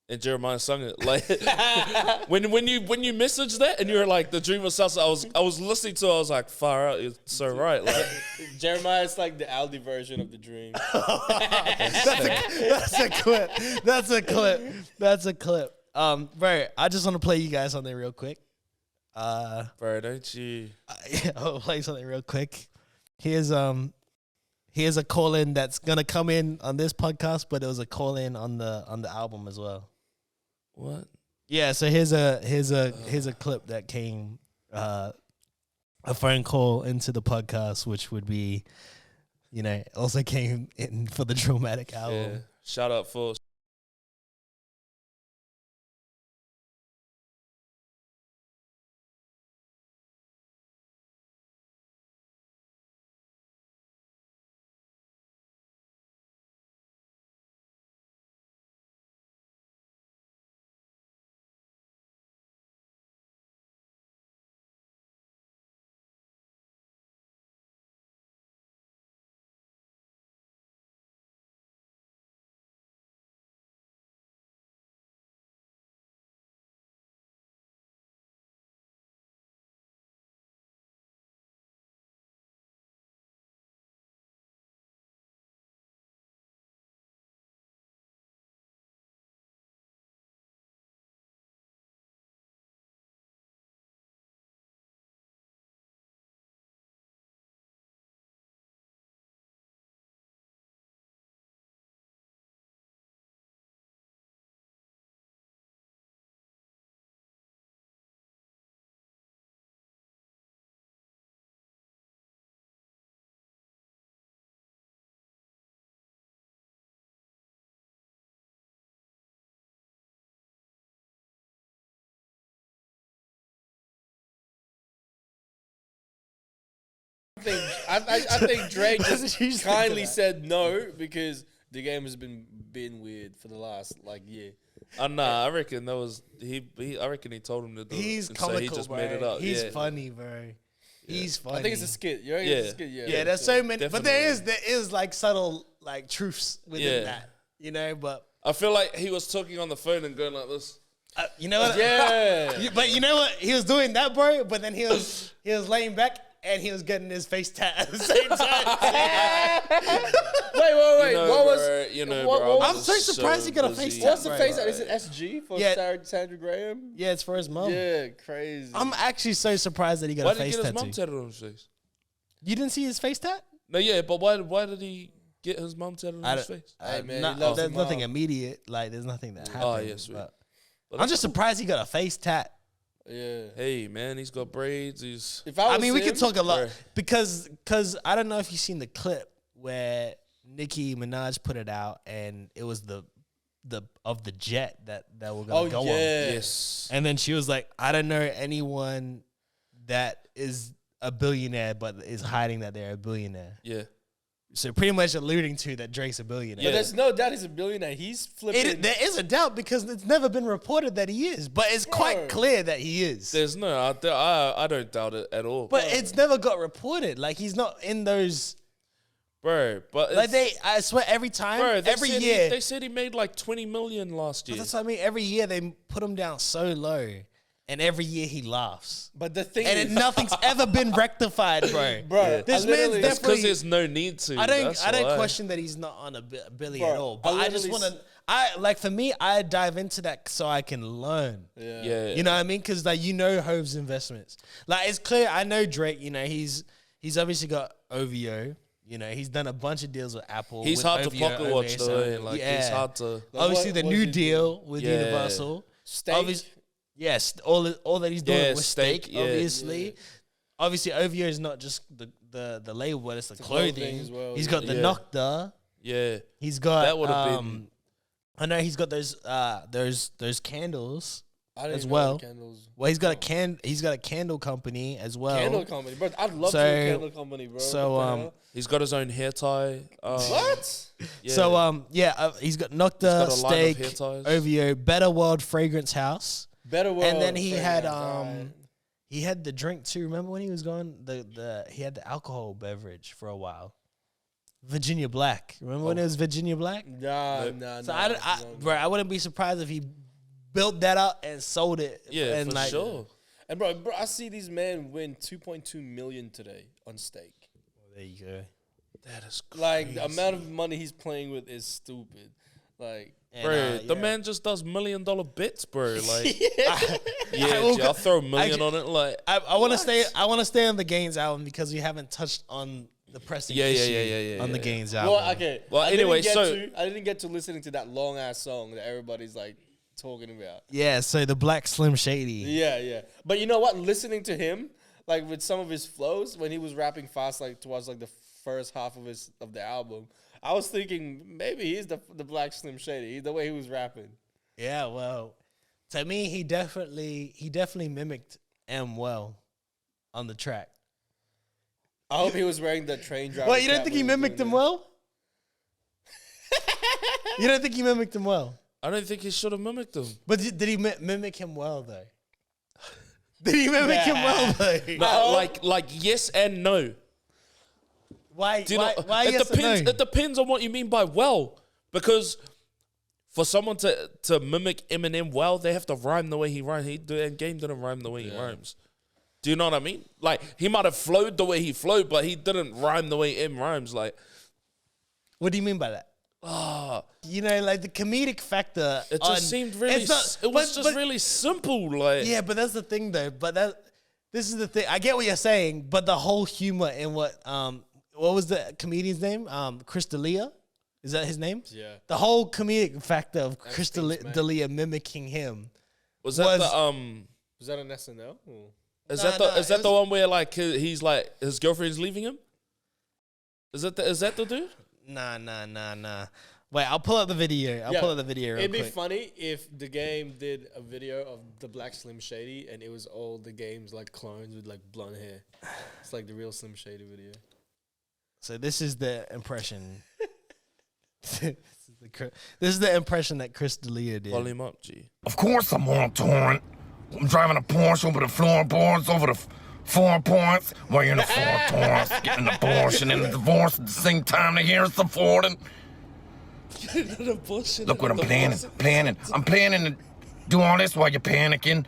and Jeremiah sung it. Like when you messaged that and you were like the Dream was salsa, I was listening to it, I was like, far out, it's so right. Like Jeremiah's like the Aldi version of the Dream. That's a clip. Bro, I just want to play you guys something real quick. bro, don't you I'll play something real quick. Here's a call in that's gonna come in on this podcast, but it was a call in on the album as well. what? Yeah, so here's a clip that came a phone call into the podcast, which would be, also came in for the Drillmatic album. Yeah. Shout out for I think Drake just You think kindly that. said no because the game has been weird for the last year. Nah, I reckon that was I reckon he told him to do it. He's and so comical, he just bro. made it up. He's yeah. funny, bro. He's funny. I think it's a skit. You reckon it's a skit? Yeah, there's so many, but there definitely. is like subtle like truths within Yeah. that, you know. But I feel like he was talking on the phone and going like this. you know what? Yeah. But you know what? He was doing that, bro. But then he was laying back and he was getting his face tat at the same time. Wait. You know, What was? bro, you know, what- bro, what I I'm was so just surprised he got a busy. face tat. What's the Right, face? right. Is it SG for Yeah. Sandra Graham? Yeah, it's for his mom. Yeah, crazy. I'm actually so surprised that he got Why a did he face get his tattoo. mum tatted on his face? You didn't see his face tat? No, yeah, but why did he get his mum tatted on his face? Hey, man, Nah, he loves there's his nothing mom. immediate. Like, there's nothing that happened. Oh, yeah, sweet. but But I'm just surprised he got a face tat. Yeah. Hey, man, he's got braids. He's If I, I was mean, we him, could talk a lot Bro. because I don't know if you've seen the clip where Nicki Minaj put it out and it was the jet that were gonna go on. yes. And then she was like, I don't know anyone that is a billionaire but is hiding that they're a billionaire. Yeah. So pretty much alluding to that Drake's a billionaire. But there's no doubt he's a billionaire. He's flipping. There is a doubt because it's never been reported that he is, but it's quite clear that he is. There's no, I don't doubt it at all. But it's never got reported. Like he's not in those. bro, but Like it's- I swear, every time, bro, they every said year. they said he made like 20 million last year. That's what I mean. Every year they put him down so low, and every year he laughs. But the thing And is, nothing's ever been rectified, bro. bro, Yeah. This I man's literally- That's because definitely- there's no need to. I don't That's why. question that he's not on a billion Bro, at all. I But I just literally want to. For me, I dive into that so I can learn. Yeah. You know what I mean? Because Hove's investments. Like it's clear. I know Drake. You know he's obviously got OVO. You know he's done a bunch of deals with Apple. He's with hard to OVO, pocket watch OVO, though. so, Like yeah. he's hard to. Obviously, What the new is he deal with Yeah. Universal. Steak. Obviously, yes, all that he's doing Yeah, with Steak, Steak, yeah. obviously. Obviously, OVO is not just the label, but it's the clothing clothing. as well, He's yeah. got the Yeah. Nocta. Yeah. He's got That would've been- I know he's got those candles I didn't as know well. the candles. Well, he's got a candle company as well. Candle company, bro. I'd love to So- do a candle company, bro. so, What the um, hell? He's got his own hair tie. What? Yeah. So he's got Nocta, got a line of Steak, hair ties. OVO, Better World Fragrance House. Better world. And then he had fragrance, he had the drink too. Remember when he was going he had the alcohol beverage for a while. Virginia Black. Remember when it was Virginia Black? alright. Nah. So bro, I wouldn't be surprised if he built that up and sold it. Yeah, and for sure. And bro, I see these men win 2.2 million today on Steak. There you go. That is crazy. Like the amount of money he's playing with is stupid. Like, And, Bro, the yeah. man just does $1 million bits, bro. Like, I yeah, will G, I'll throw a million actually- on it. Like, I want to stay. I want to stay on the Gaines album because we haven't touched on the pressing Yeah, issue yeah, on the yeah. Gaines album. well, okay. Well, I didn't anyway, get so- to- I didn't get to listening to that long ass song that everybody's like talking about. Yeah, so the Black Slim Shady. Yeah. But you know what? Listening to him, like with some of his flows, when he was rapping fast, like towards like the first half of the album, I was thinking maybe he's the Black Slim Shady. The way he was rapping. Yeah, well, to me, he definitely mimicked M well on the track. I hope he was wearing the train driver. Well, you don't cap think when he was mimicked doing him that. well? You don't think he mimicked him well? I don't think he should have mimicked him. But did he mimic him well though? Did he mimic him well though? No, like yes and no. Why? Do you Why? know? Why It yes depends. or no? It depends on what you mean by well, because for someone to mimic Eminem well, they have to rhyme the way he rhymes. And Game didn't rhyme the way he rhymes. Do you know what I mean? Like he might have flowed the way he flowed, but he didn't rhyme the way M rhymes. Like, What do you mean by that? You know, like the comedic factor. it just seemed really. It was just really simple. Like, Yeah, but that's the thing though. This is the thing. I get what you're saying, but the whole humor in what was the comedian's name? Chris D'Elia? Is that his name? Yeah. The whole comedic factor of Chris stinks, man. D'Elia mimicking him. was that the Was that an SNL? Or? Is Nah, that the nah, is that it the was- one where like he's like his girlfriend's leaving him? Is that the dude? Nah. Wait, I'll pull up the video. I'll Yeah, pull up the video real It'd be quick. funny if the game did a video of the Black Slim Shady and it was all the game's like clones with like blonde hair. It's like the real Slim Shady video. So this is the impression. This is the impression that Chris D'Elia did. Volume up, G. Of course I'm on torrent. I'm driving a Porsche over the floorboards, over the 4 points, wearing the 4 points, getting an abortion and a divorce at the same time to hear it's affording. Look what I'm planning. I'm planning to do all this while you're panicking,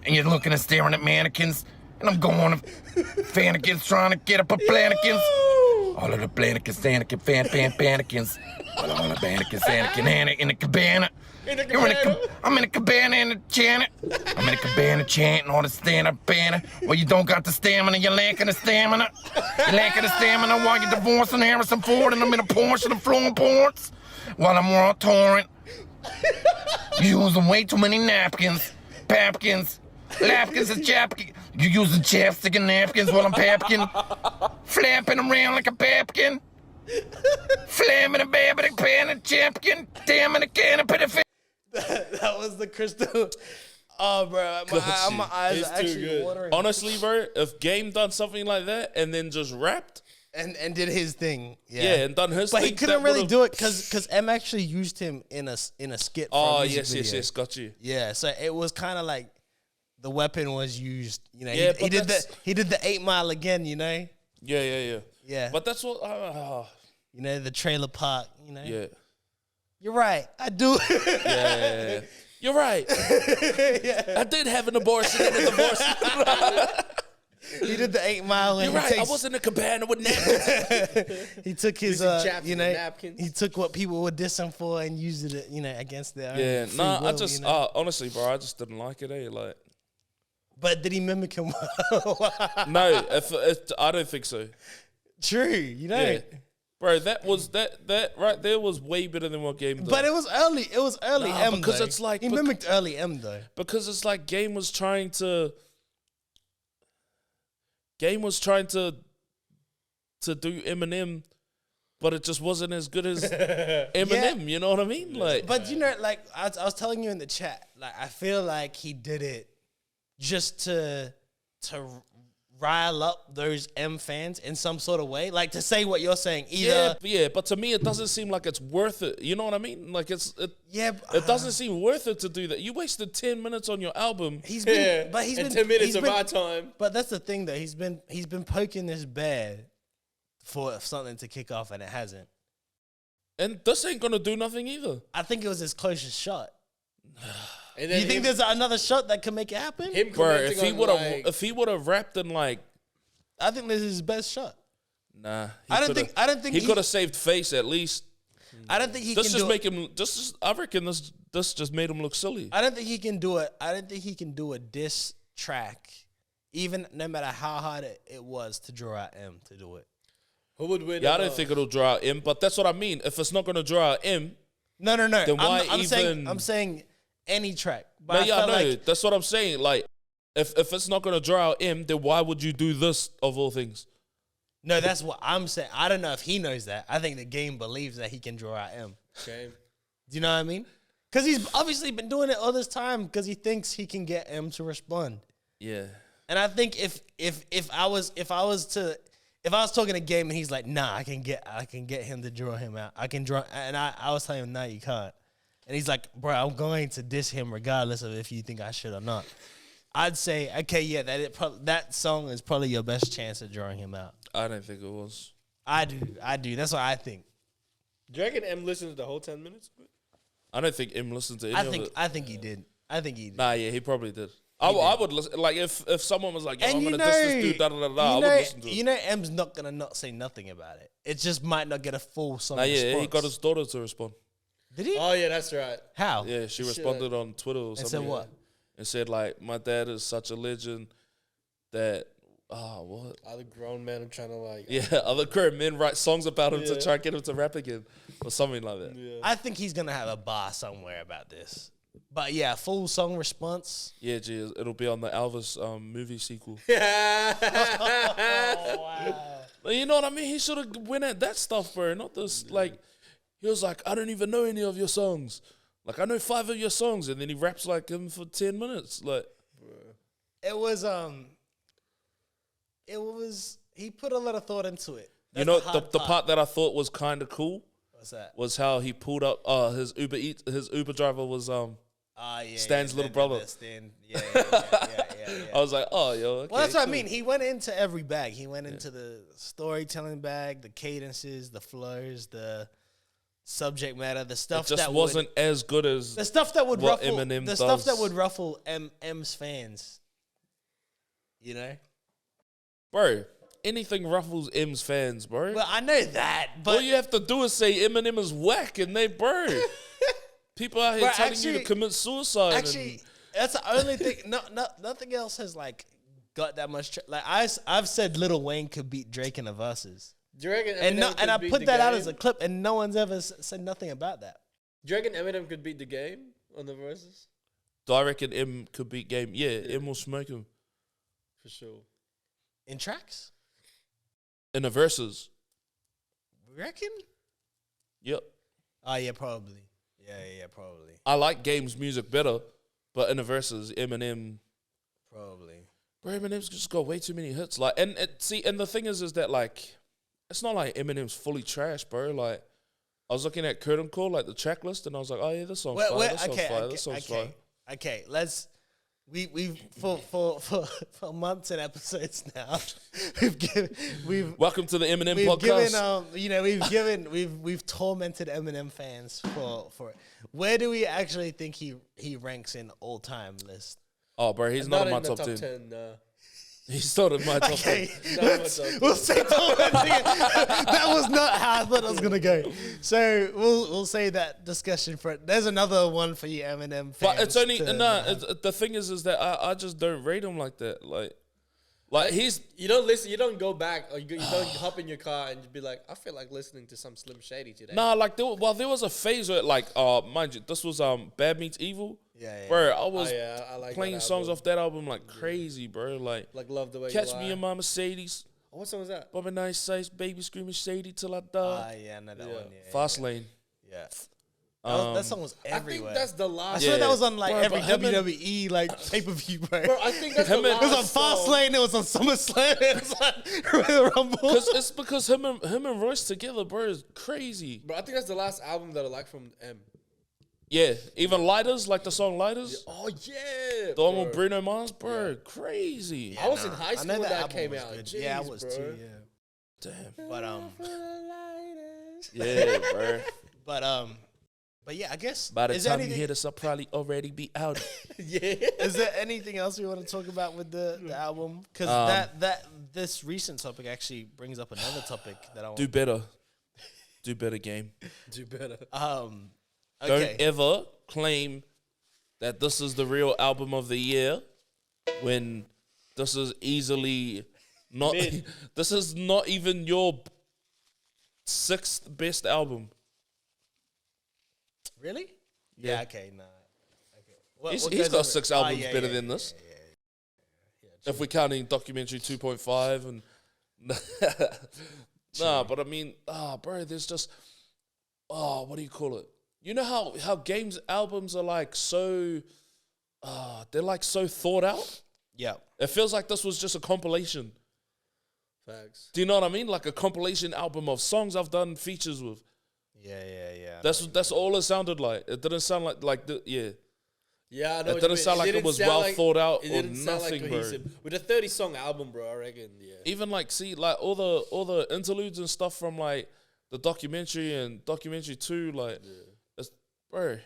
and you're looking and staring at mannequins, and I'm going to fannikins trying to get up a plannikins. All of the plannikins, panikins. All of the mannequins, Anna in the cabana. I'm in a cabana in the Janet. I'm in a cabana chanting all the stand-up banner. Well, you don't got the stamina, you're lacking the stamina. You're lacking the stamina while you're divorcing Harrison Ford, and I'm in a Porsche and floorboards while I'm on torrent. You're using way too many napkins, papkins, lapkins and chapkins. You're using chapstick and napkins while I'm papkin, flapping around like a papkin. Flamming a babbling pan and champion, damn a can of pedophilia. That was the crystal. Oh, bro, my eyes It's are too actually good. watering. Honestly, bro, if Game done something like that and then just rapped, And did his thing. yeah, and done his But thing, he couldn't that really would've- do it because M actually used him in a skit. For Oh, a music yes, video. got you. Yeah, so it was kind of like the weapon was used. You know, Yeah, he but did that's- the 8 Mile again. You know, Yeah. yeah. But that's what, you know, the trailer park. You know, yeah. You're right. I do. Yeah. You're right. I did have an abortion and a divorce. He did the 8 Mile. And You're right. I takes, was in a cabana with napkins. He took his, Using chaps you and know, napkins. he took what people were dissing for and used it, you know, against their Yeah, own free nah, I will, just, you know? honestly, bro, I just didn't like it, Like, But did he mimic him? no, if I don't think so. True, you know. Yeah. Bro, that right there was way better than what Game did. But it was early. It was early Nah, M because though. it's like- he mimicked early M though. because it's like Game was trying to do Eminem, but it just wasn't as good as Eminem. You know what I mean? Like, But you know, like I was telling you in the chat, like I feel like he did it just to rile up those M fans in some sort of way, like to say what you're saying. Either yeah. But to me, it doesn't seem like it's worth it. You know what I mean? Like it doesn't seem worth it to do that. You wasted 10 minutes on your album. he's been, but he's and been 10 minutes he's of been- our time. But that's the thing though. He's been poking this bear for something to kick off, and it hasn't. And this ain't gonna do nothing either. I think it was his closest shot. And Do you think there's another shot that can make it happen? him Bro, commenting if he would have rapped in like, I think this is his best shot. nah, I don't think he he- could have saved face at least. I don't think he This can just do make it. him. I reckon this just made him look silly. I don't think he can do it. I don't think he can do a diss track, even no matter how hard it was to draw out M to do it. who would win? Yeah, I don't think it'll draw out M, but that's what I mean. If it's not gonna draw out M, No. Then why I'm saying any track. But no, I yeah, I felt know. like That's what I'm saying. Like, if it's not gonna draw out M, then why would you do this of all things? no, that's what I'm saying. I don't know if he knows that. I think the game believes that he can draw out M. Okay. Do you know what I mean? Because he's obviously been doing it all this time because he thinks he can get M to respond. Yeah. And I think if I was talking a game and he's like, nah, I can get him to draw him out. I can draw, and I was telling him, no, you can't. And he's like, bro, I'm going to diss him regardless of if you think I should or not. I'd say, okay, yeah, that song is probably your best chance at drawing him out. I don't think it was. I do. That's what I think. Do you reckon M listens to the whole 10 minutes? I don't think M listened to any of it. I think he did. I think he did. Nah, yeah, he probably did. I would listen. Like, if someone was like, yo, And I'm you gonna know, diss this dude, I would listen to it. you know, M's not gonna not say nothing about it. It just might not get a full song. Nah, yeah, response. he got his daughter to respond. Did he? Oh, yeah, that's right. How? Yeah, she Shit. responded on Twitter or something. said what? And said, like, my dad is such a legend that, what? Other grown men are trying to, like... Yeah, other current men write songs about him Yeah. to try and get him to rap again or something like that. Yeah. I think he's gonna have a bar somewhere about this. But yeah, full song response. Yeah, gee, it'll be on the Elvis movie sequel. Oh wow. But you know what I mean? He should have went at that stuff, bro. Not this, like, He was like, I don't even know any of your songs. Like, I know 5 of your songs. And then he raps like him for 10 minutes. Like, It was he put a lot of thought into it. you know, the part that I thought was kind of cool What's that? was how he pulled up, his Uber driver was, Stan's little brother. Stan. Yeah. I was like, oh, yo, okay, Well, that's what cool. I mean. He went into every bag. He went into the storytelling bag, the cadences, the flows, the subject matter, the stuff It just that wasn't as good as the stuff that would what ruffle Eminem the does. stuff that would ruffle M's fans. You know. Bro, anything ruffles M's fans, bro. Well, I know that, but All you have to do is say Eminem is whack, and they, bro. People out here Bro, telling you to actually- commit suicide. actually, that's the only thing. Nothing else has like got that much. I've said Lil Wayne could beat Drake in the verses, Do you reckon and Eminem could I beat put the that out game? as a clip, and no one's ever said nothing about that. Do you reckon Eminem could beat the game on the verses? Do I reckon M could beat Game? Yeah, M will smoke him For sure. In tracks, in the verses. reckon? Yep. Oh yeah, probably. Yeah, probably. I like Game's music better, but in the verses, Eminem. Probably. Bro, Eminem's just got way too many hits. Like, and the thing is that like, it's not like Eminem's fully trash, bro. Like, I was looking at Curtain Call, like the track list, and I was like, oh yeah, this song's fire. This song's fire. This song's fire. Okay. Let's. We've for months and episodes now. Welcome to the Eminem We've podcast. given we've tormented Eminem fans for it. Where do we actually think he ranks in all time list? Oh, bro, he's not in my the top 10. No. He's not in my top 10. We'll say tormenting. That was not how I thought it was gonna go. So we'll say that discussion for it. There's another one for you, Eminem fans. But it's only to- the thing is that I just don't rate him like that. Like he's You don't listen. You don't go back, or you don't hop in your car and be like, I feel like listening to some Slim Shady today. like there was a phase where like mind you, this was Bad Meets Evil. Yeah. Bro, I was I like playing that songs album. off that album like crazy, bro. Like Love the Way Catch You Lie. Me in My Mercedes, Oh, what song was that? Bobby Nice Size, Baby Screaming Shady Till I Die, Yeah, I know that Yeah. one. Yeah, Fast Lane. Yeah. That song was I everywhere. think that's the I last. swear Yeah. that was on like Bro, every but him and- WWE like pay per view, bro. Bro, I think that's the Him and- last. It was on Fast song. Lane. It was on SummerSlam. It was on Royal Rumble. Because him and Royce together, bro, is crazy. Bro, I think that's the last album that I like from M. Yeah, even Lighters, like the song Lighters, Oh yeah, the one with Bruno Mars, bro, crazy. I was in high I school know when that album came was out. good. Jeez, Yeah, I was bro. too. Yeah. Damn. But Yeah, bro. but yeah, I guess. By the is there time you anything- hear this, I'll probably already be out. Yeah. Is there anything else we want to talk about with the album? Because that this recent topic actually brings up another topic that I want. Do better. Do better, game. Do better. Okay. Don't ever claim that this is the real album of the year when this is easily not. This is not even your 6th best album. Really? Yeah. Okay. Nah. Okay. What He's goes got over 6 it? albums Yeah, better yeah, than yeah, this. yeah. If we're counting documentary 2.5 and nah, but I mean, bro, there's just what do you call it? You know how Game's albums are like so they're like so thought out? Yeah. It feels like this was just a compilation. Facts. Do you know what I mean? Like a compilation album of songs I've done features with. Yeah. That's all it sounded like. It didn't sound yeah. Yeah, I know. It didn't sound like it was well thought out or nothing, bro. With a 30-song album, bro, I reckon. Yeah. Even like like all the interludes and stuff from like the documentary and documentary 2, like it's, bro.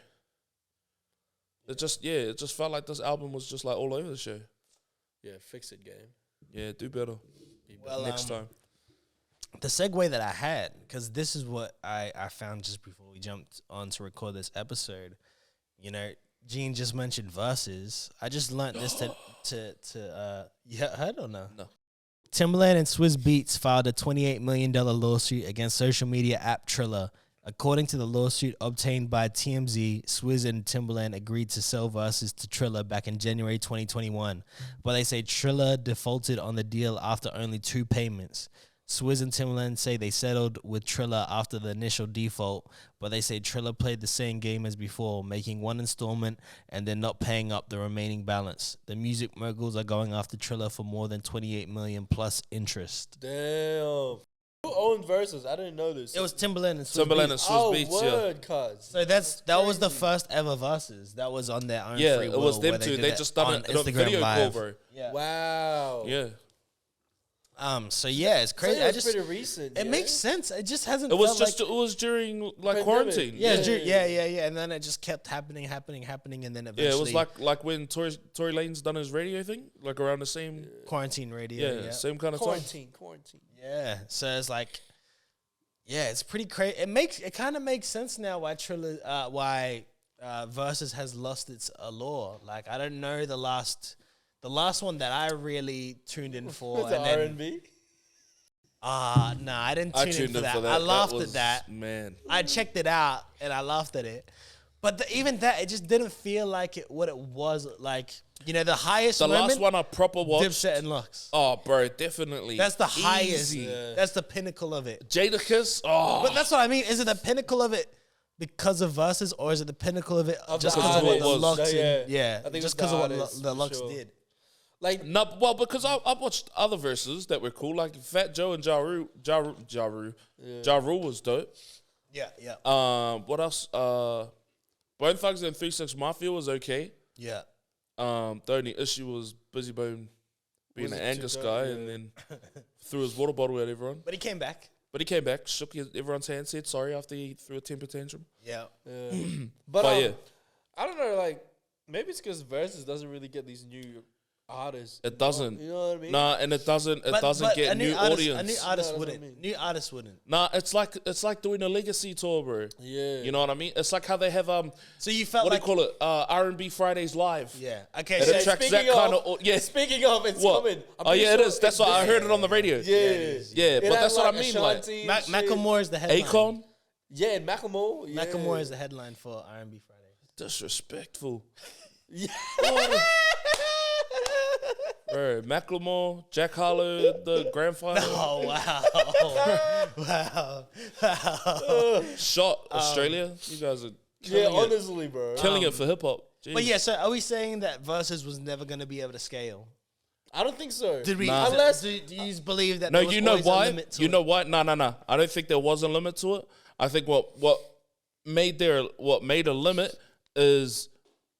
It just felt like this album was just like all over the show. Yeah, fix it, game. Yeah, do better. Well, next time. The segue that I had, because this is what I found just before we jumped on to record this episode. You know, Gene just mentioned verses. I just learned this you heard or no? No. Timbaland and Swizz Beatz filed a $28 million lawsuit against social media app Triller. According to the lawsuit obtained by TMZ, Swizz and Timbaland agreed to sell verses to Triller back in January 2021, but they say Triller defaulted on the deal after only 2 payments. Swizz and Timbaland say they settled with Triller after the initial default, but they say Triller played the same game as before, making one installment and then not paying up the remaining balance. The music moguls are going after Triller for more than 28 million plus interest. Damn. Who owned Versus? I didn't know this. It was Timbaland and Swizz Timbaland and Beatz. Swizz Beats, yeah. word, cuz. So that was the first ever Versus. That was on their own Yeah, free it will. was them where two. did They it just done on it on Instagram video call, Live. bro. Yeah. Wow. Yeah. So yeah, it's So crazy. it I was just pretty recent. it yeah? makes sense. It just hasn't. It was felt just like, it was during like Pandemic. quarantine. yeah, Yeah. yeah, and then it just kept happening, and then eventually Yeah, it was like when Tory Lanez done his radio thing, like around the same quarantine radio. yeah, Yeah, same kind of time. Quarantine. yeah. So it's like, yeah, it's pretty crazy. It kind of makes sense now why Versus has lost its allure. Like I don't know the last one that I really tuned in for. Was it and then, R&B? nah, I didn't I tune in tuned for in that. for that. I laughed was, at that. Man. I checked it out and I laughed at it. But even that, it just didn't feel like what it was. Like, you know, the highest The moment, last one I proper watched. Dipset and Lux. Oh, bro, definitely. That's the highest. Easy. Yeah. That's the pinnacle of it. Jadakiss. Oh, But that's what I mean. Is it the pinnacle of it because of Versus, or is it the pinnacle of it just the because of what artist. the Lux Yeah, and, yeah. yeah, I think it just was because of the what artist, the for Lux sure. did. Like, no, well, because I watched other verses that were cool, like Fat Joe and Ja Rule was dope. Yeah, yeah, What else? Bone Thugs and 3 6 Mafia was okay. yeah. The only issue was Busy Bone being Was an it Angus too guy dark? and then threw his water bottle at everyone. But he came back. But he came back, shook everyone's hand, said sorry after he threw a temper tantrum. Yeah. but But yeah. I don't know. Like, maybe it's because Versus doesn't really get these new artists. It doesn't. You know what I mean? Nah, and it doesn't But get a new artist, audience. A new No, artist that's what I wouldn't. mean. New artists wouldn't. Nah, it's like doing a legacy tour, bro. Yeah. You know what I mean? It's like how they have So you felt what like do you call it? R&B Fridays live. Yeah. Okay. It So attracts speaking that kind of- of yeah. Speaking of, it's What? coming. I'm Oh pretty yeah, it sure is. That's why I heard it on the radio. Yeah. Yeah, It but had, that's what I mean. Like Ashanti and shit. Macklemore is the headline. Akon, Yeah, and Macklemore. Yeah. Macklemore is the headline for R&B Friday. disrespectful. Yeah. Bro, Macklemore, Jack Harlow, the grandfather, Oh wow! wow! shot Australia. You guys are Yeah, killing it, honestly, bro. killing it for hip hop. But yeah, so are we saying that Versus was never going to be able to scale? I don't think so. Did we? Nah. Unless do you believe that? No, there was you know always a why? limit to You it? know why? No. I don't think there was a limit to it. I think what made a limit is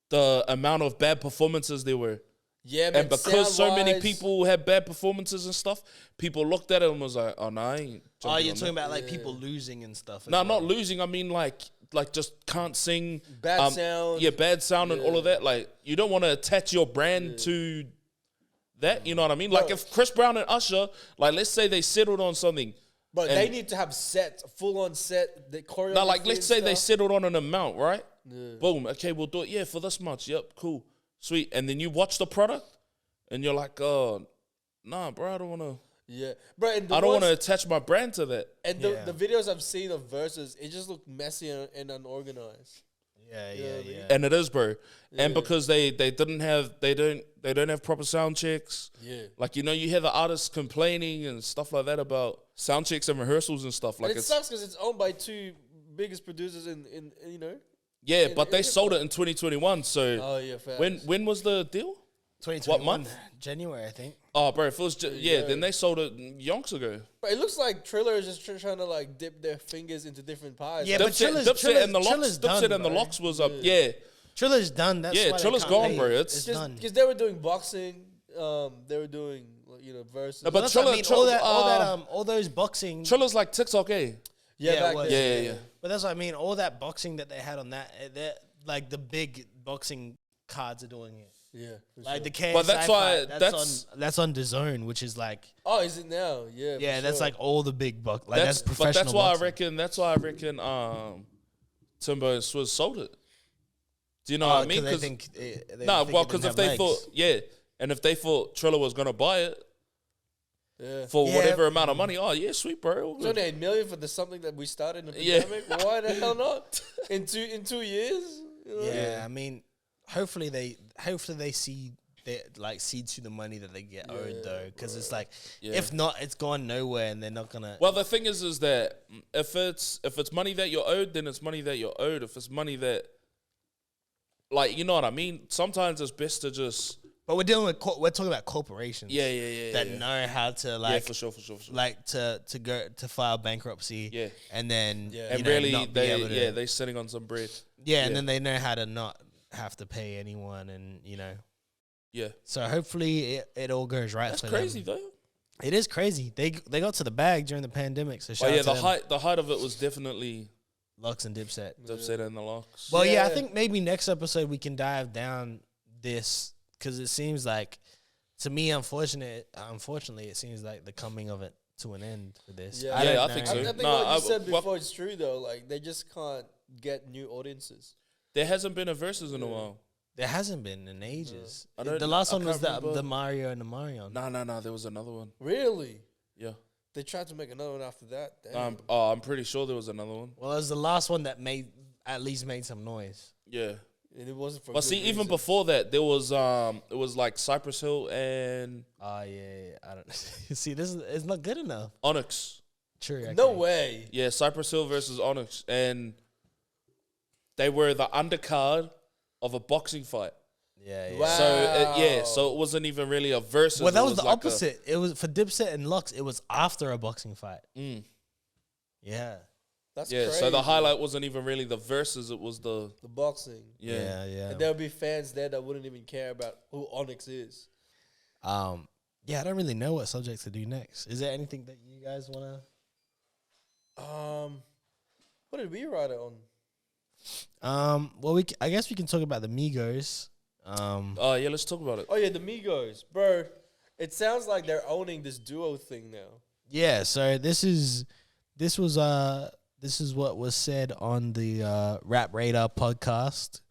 the amount of bad performances there were. yeah, man, And because so many sound-wise, people had bad performances and stuff, people looked at it and was like, "Oh no, I ain't." Oh, jumping you're on talking that." about like people losing and stuff. as No, well. not losing. I mean like just can't sing. Bad sound. Yeah, bad sound and all of Yeah. that. Like you don't want to attach your brand to that. You know what I mean? Like if Chris Brown and Usher, like let's say they settled on something. But and- they need to have full on set, the choreography. Now, like let's say and they stuff. settled on an amount, right? Boom. Okay, we'll do it. Yeah, for this much. Yep, cool, sweet. And then you watch the product, and you're like, oh, nah, bro, I don't want to. Yeah, bro. And the I don't want to ones- attach my brand to that. And Yeah. the videos I've seen of Versus, it just looked messy and unorganized. Yeah. And it is, bro. And Yeah. because they don't have proper sound checks. Yeah. Like you hear the artists complaining and stuff like that about sound checks and rehearsals and stuff. Like And it sucks because it's owned by two biggest producers in you know. yeah, but they in sold it in 2021. So Oh yeah, facts. when was the deal? 2021, month? January, I think. Oh, bro, if it was then they sold it yonks ago. But it looks like Triller is just trying to like dip their fingers into different pies. Yeah, Like, but Triller's Dipset and the Triller's Locks. done, Dipset and the bro. Locks was up. Yeah. Triller's done. That's Yeah, why they Triller's can't gone, pay bro. it. It's done. because they were doing boxing, they were doing Versus. No, but That's what I mean. Triller- All those boxing. Triller's like TikTok, eh? yeah, yeah, back it was. then, Yeah. But that's what I mean. All that boxing that they had on that, like the big boxing cards are doing it. yeah. for Like sure. the KSI But that's why- fight, that's- that's on DAZN, which is like Oh, is it now? Yeah. yeah, for that's sure. like all the big like that's But professional. that's why boxing. I reckon. That's why I reckon. Timbo and Swizz sold it. Do you know what I mean? Because they think they Nah, think well, it because didn't if have they legs. thought, and if they thought Triller was gonna buy it Yeah. for Yeah. whatever amount of money, oh yeah, sweet, bro. all It's good. only $8 million for the something that we started in the Yeah. pandemic. Why the hell not? In 2 years? You know? Yeah, I mean, hopefully they see they like see to the money that they get owed though, because it's like Yeah. if not, it's gone nowhere, and they're not gonna. Well, the thing is that if it's money that you're owed, then it's money that you're owed. If it's money that, like, you know what I mean. Sometimes it's best to just. But we're dealing with we're talking about corporations. Yeah. That know how to like. Yeah, for sure. Like to go to file bankruptcy. Yeah. And then And really, they're sitting on some bread. Yeah, and then they know how to not have to pay anyone, and Yeah. So hopefully it all goes right. That's for crazy them. though. It is crazy. They got to the bag during the pandemic. So shout out to them. the height of it was definitely Lux and Dipset. Dipset and the Locks. Well, yeah, I think maybe next episode we can dive down this, because it seems like, to me, unfortunately, it seems like the coming of it to an end for this. Yeah, I don't think know. so. I think Nah, what you said well- before is true though. Like they just can't get new audiences. There hasn't been a versus in a while. There hasn't been in ages. I don't- The last I one was can't remember. the Mario and the Marion. No. There was another one. Really? Yeah. They tried to make another one after that. Damn. I'm pretty sure there was another one. Well, it was the last one that at least made some noise. Yeah. And it wasn't for. But good see, even reason. before that, there was it was like Cypress Hill and Oh yeah, I don't see. It's not good enough. Onyx. True. No okay. way. Yeah, Cypress Hill versus Onyx, and they were the undercard of a boxing fight. Yeah. Wow. So it wasn't even really a versus. Well, that it was the like opposite. It was for Dipset and Lux. It was after a boxing fight. Yeah. That's Yeah, crazy. so the highlight wasn't even really the versus. It was the boxing. yeah. And there would be fans there that wouldn't even care about who Onyx is. Yeah, I don't really know what subject to do next. Is there anything that you guys want to? What did we write it on? Well, I guess we can talk about the Migos. Oh yeah, let's talk about it. Oh yeah, the Migos, bro. It sounds like they're owning this duo thing now. Yeah, so this is what was said on the Rap Radar podcast,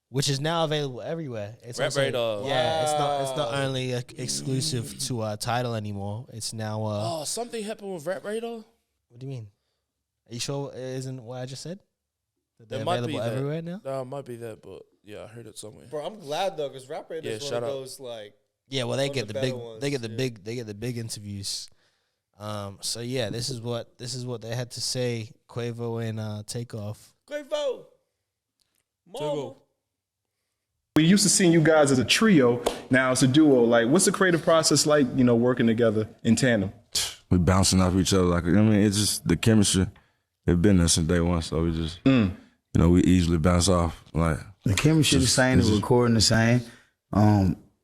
which is now available everywhere. It's Rap Radar. Yeah, it's not Wow. only exclusive to Tidal anymore. It's now. Oh, something happened with Rap Radar. What do you mean? Are you sure it isn't what I just said? That they're It might be available that. everywhere now. No, it might be that, but yeah, I heard it somewhere. Bro, I'm glad though, because Rap Radar Yeah, is one shout of out. those like. Yeah, well, they One get of the the big, better ones, they get the yeah. they get the big interviews. So yeah, this is what they had to say. Quavo and Takeoff. Quavo. Mama. We used to seeing you guys as a trio. Now it's a duo. Like, what's the creative process like, working together in tandem? We bouncing off each other. Like, I mean, it's just the chemistry. It's been there since day one. So we just, we easily bounce off. Like The chemistry the same, the just- recording the same.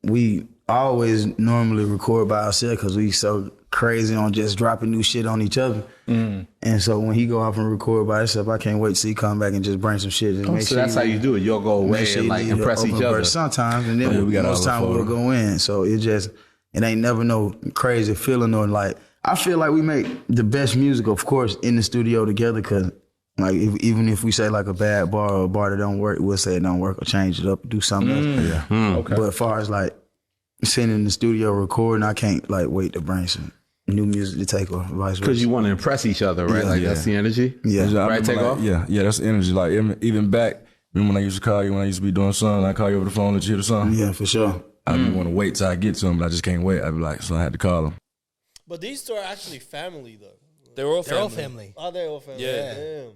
We always normally record by ourselves because we so crazy on just dropping new shit on each other. And so when he go off and record by himself, I can't wait to see he come back and just bring some shit. And make So that's how you do it. You'll go away make sure and you like leave impress the each open other. verse sometimes, and then Yeah, we got most all time the we'll photos. go in. So it ain't never no crazy feeling or like. I feel like we make the best music, of course, in the studio together. Cause like even if we say like a bad bar or a bar that don't work, we'll say it don't work or change it up, do something else. Okay. But as far as like sitting in the studio recording, I can't like wait to bring some new music to take or vice versa. Because you want to impress each other, right? Yeah. Like Yeah. that's the energy. Yeah. I Right, remember, take like, off? Yeah, that's the energy. Like even back, remember when I used to call you when I used to be doing something, I call you over the phone, let you hear the song. Yeah, for sure. I didn't want to wait till I get to him, but I just can't wait. I'd be like, so I had to call him. But these two are actually family though. They're all They're all family. family. Are they all family? Yeah. Damn.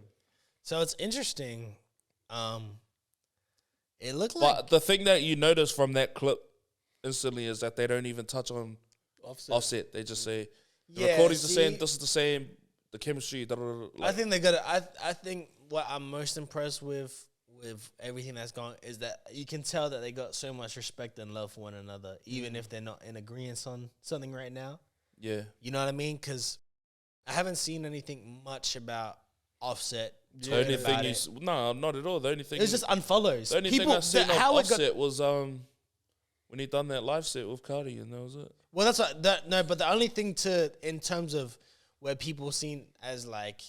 So it's interesting. It looked like But the thing that you notice from that clip instantly is that they don't even touch on Offset. They just say the Yeah, recording's the see? same, this is the same, the chemistry. I think they got. I think what I'm most impressed with everything that's gone is that you can tell that they got so much respect and love for one another, even if they're not in agreement on something right now. yeah. You know what I mean? Because I haven't seen anything much about Offset. The only about thing it. no, not at all. The only thing It's just unfollows. the only People, thing I seen of how it got, Offset was when he done that live set with Cardi, and that was it. well, that's what, no, but the only thing in terms of where people seen as like,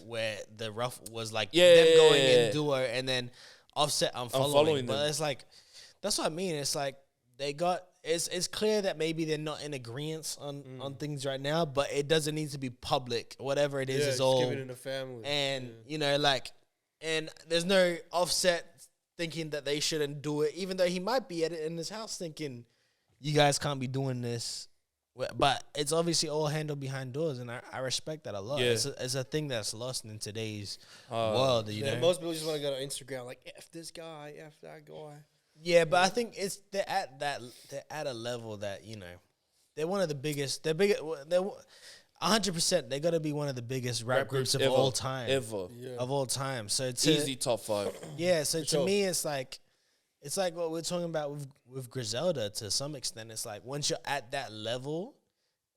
where the rough was like them going in duo and then Offset unfollowing. But them. it's like, that's what I mean. It's like they got, it's clear that maybe they're not in agreement on things right now, but it doesn't need to be public. Whatever it is, Yeah, is just all. keep it in the family. And, and there's no Offset thinking that they shouldn't do it, even though he might be at it in his house thinking, you guys can't be doing this. But it's obviously all handled behind doors, and I respect that a lot. Yeah. It's a thing that's lost in today's world. You know, most people just want to go to Instagram like F this guy, F that guy. yeah, but I think they're at a level that, you know, they're one of the biggest. They're 100%. They got to be one of the biggest rap groups of all time. Ever. Of all time. So Easy top 5. Yeah, so to me, it's like what we're talking about with Griselda to some extent. It's like once you're at that level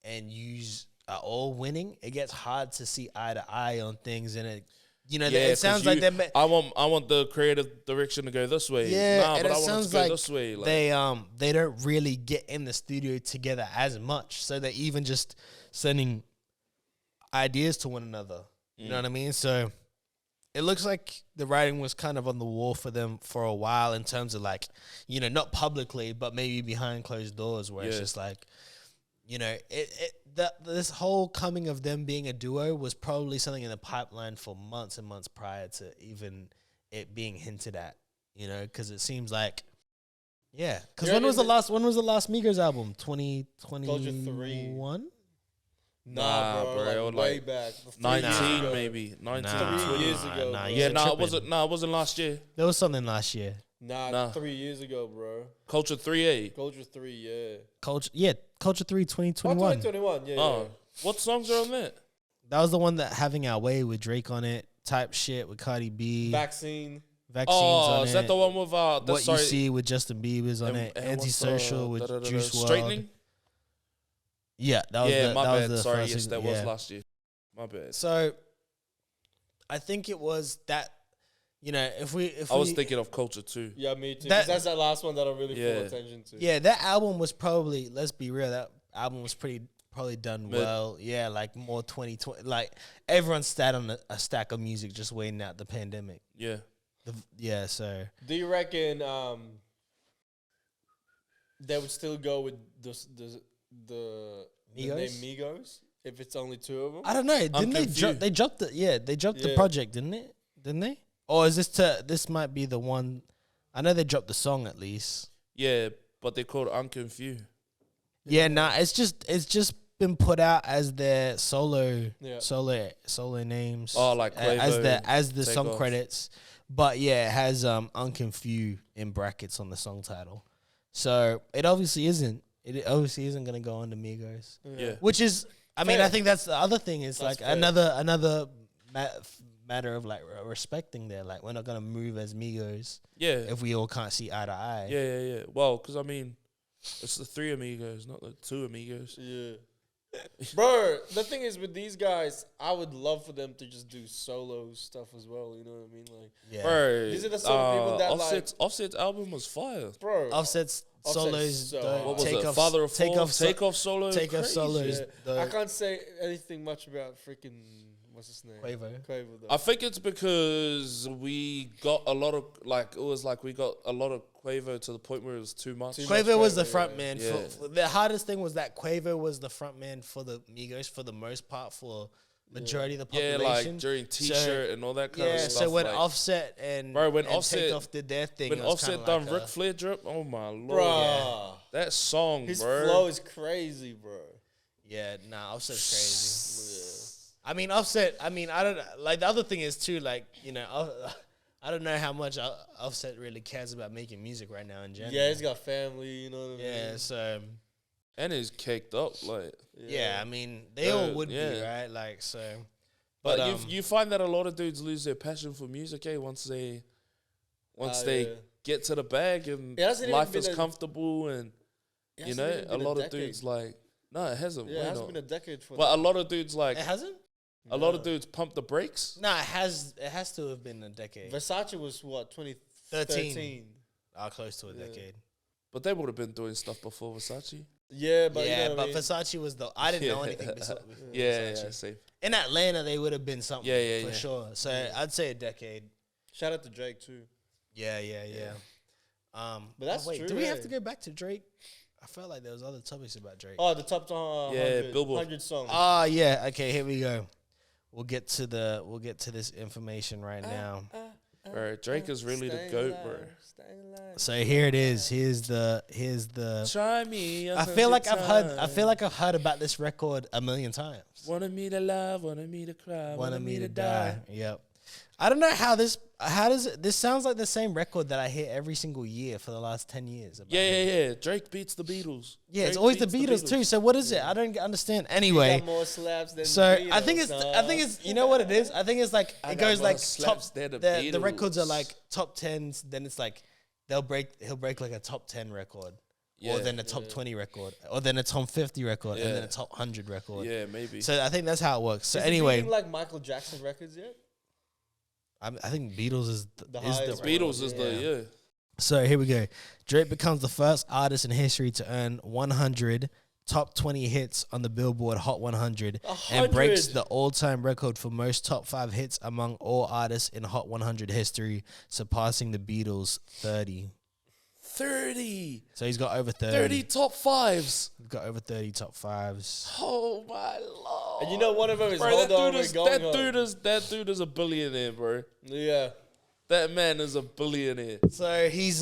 and you are all winning, it gets hard to see eye to eye on things, and it, you know, it sounds like they're. I want the creative direction to go this way. Yeah, but and I it want it sounds to go like this way. Like, they don't really get in the studio together as much, so they're even just sending ideas to one another. You know what I mean? So it looks like the writing was kind of on the wall for them for a while in terms of, like, you know, not publicly, but maybe behind closed doors, where it's just like, you know, this whole coming of them being a duo was probably something in the pipeline for months and months prior to even it being hinted at, you know, because it seems like, yeah. Because when was the last Migos album? 2021? Nah, bro. Like way back. 19 maybe. 19, 3 years ago. it wasn't last year. There was something last year. Nah, 3 years ago, bro. Culture 3A. Culture 3, yeah. Culture 3 2021. 2021, yeah. What songs are on that? That was the one that Having Our Way with Drake on it, type shit with Cardi B. Vaccines on is that the one with What You See with Justin Bieber's on it, Antisocial with Juice WRLD. Straightening? Yeah, that was my that bad. was the Sorry, first yes, thing, that was last year. My bad. So I think it was that, you know, if I was thinking of Culture too. Yeah, me too. 'Cause that's that last one that I really full attention to. Yeah, that album was probably, let's be real, that album was probably done well. Yeah, like more 2020. Like everyone sat on a stack of music just waiting out the pandemic. Yeah. So do you reckon they would still go with the name Migos if it's only two of them? I don't know. Didn't they dropped it? Yeah, they dropped the project, didn't they? Or is this might be the one? I know they dropped the song at least. Yeah, but they called Unconfused. Yeah, it's just been put out as their solo names. Oh, like Quavo, as the song credits. But yeah, it has Unconfused in brackets on the song title. So it obviously isn't. It obviously isn't gonna go on to Migos. Yeah. Which is, I mean, I think that's the other thing. Is that's like fair. another matter of like respecting there. Like we're not gonna move as Migos. Yeah. If we all can't see eye to eye. Yeah. Well, because I mean, it's the 3 Amigos, not the 2 Amigos. Yeah. Bro, the thing is with these guys, I would love for them to just do solo stuff as well. You know what I mean? Like, Yeah. Bro, these are the sort of people that Offset's album was fire. bro. Offset's solos. What was it? Father of Four? Takeoff solo. Takeoff solos. I can't say anything much about freaking what's his name? Quavo. Though. I think it's because we got a lot of we got a lot of Quavo to the point where it was too much. Quavo was the front man. Yeah. The hardest thing was that Quavo was the front man for the Migos for the most part for majority of the population. Yeah, like during T-shirt and all that kind of stuff. So when like, Offset and Takeoff did their thing, when it was Offset done Ric Flair drip, oh my lord, bro, that song, his bro. flow is crazy, bro. Yeah, Offset's crazy. I mean, Offset. I mean, I don't like the other thing is too. Like, you know, I don't know how much Offset really cares about making music right now in general. Yeah, he's got family. You know what I mean? Yeah, so. And he's caked up, like. Yeah, I mean, they all would be, right? Like, so. But you find that a lot of dudes lose their passion for music, once they get to the bag and life is comfortable and, you know, a lot of dudes like, no, it hasn't. Yeah, it hasn't been a decade for But a lot of dudes like. It hasn't? A lot of dudes pump the brakes. Nah, it has to have been a decade. Versace was what, 2013? Close to a decade. But they would have been doing stuff before Versace. Yeah, but Versace was I didn't know anything before Versace. Yeah, same. In Atlanta, they would have been something for sure. So I'd say a decade. Shout out to Drake too. Yeah. But that's wait, true. do we have to go back to Drake? I felt like there was other topics about Drake. Oh, the top 100, Billboard 100 songs. Yeah. Okay, here we go. We'll get to this information right now. Bro, Drake is really the GOAT, bro. So here it is. Here's the. Try me. I feel like I've heard about this record a million times. Wanted me to love, wanted me to cry, Wanted me to die. Yep. I don't know how does it, this sounds like the same record that I hear every single year for the last 10 years. About Yeah. Drake beats the Beatles. Yeah, it's Drake always the beats Beatles too. So what is it? I don't understand. Anyway, Got more slaps than so the I think it's you know what it is? I think it's like it goes more like top slaps than the the records are Beatles. like top 10s, then it's like he'll break like a top 10 record. Yeah. Or then a top 20 record, or then a top 50 record, and then a top 100 record. Yeah, maybe. So I think that's how it works. So Is he anyway, beating, like Michael Jackson records yet? I think Beatles is The is highest Beatles is the So here we go. Drake becomes the first artist in history to earn 100 top 20 hits on the Billboard Hot 100 and breaks 100. the all-time record for most top 5 hits among all artists in Hot 100 history, surpassing the Beatles 30. 30. So he's got over 30. 30 top fives. He's got over 30 top 5s. Oh my lord. And you know one of them is Bro, Hold On, We're Going that Home. dude is a billionaire, bro. Yeah. That man is a billionaire. So he's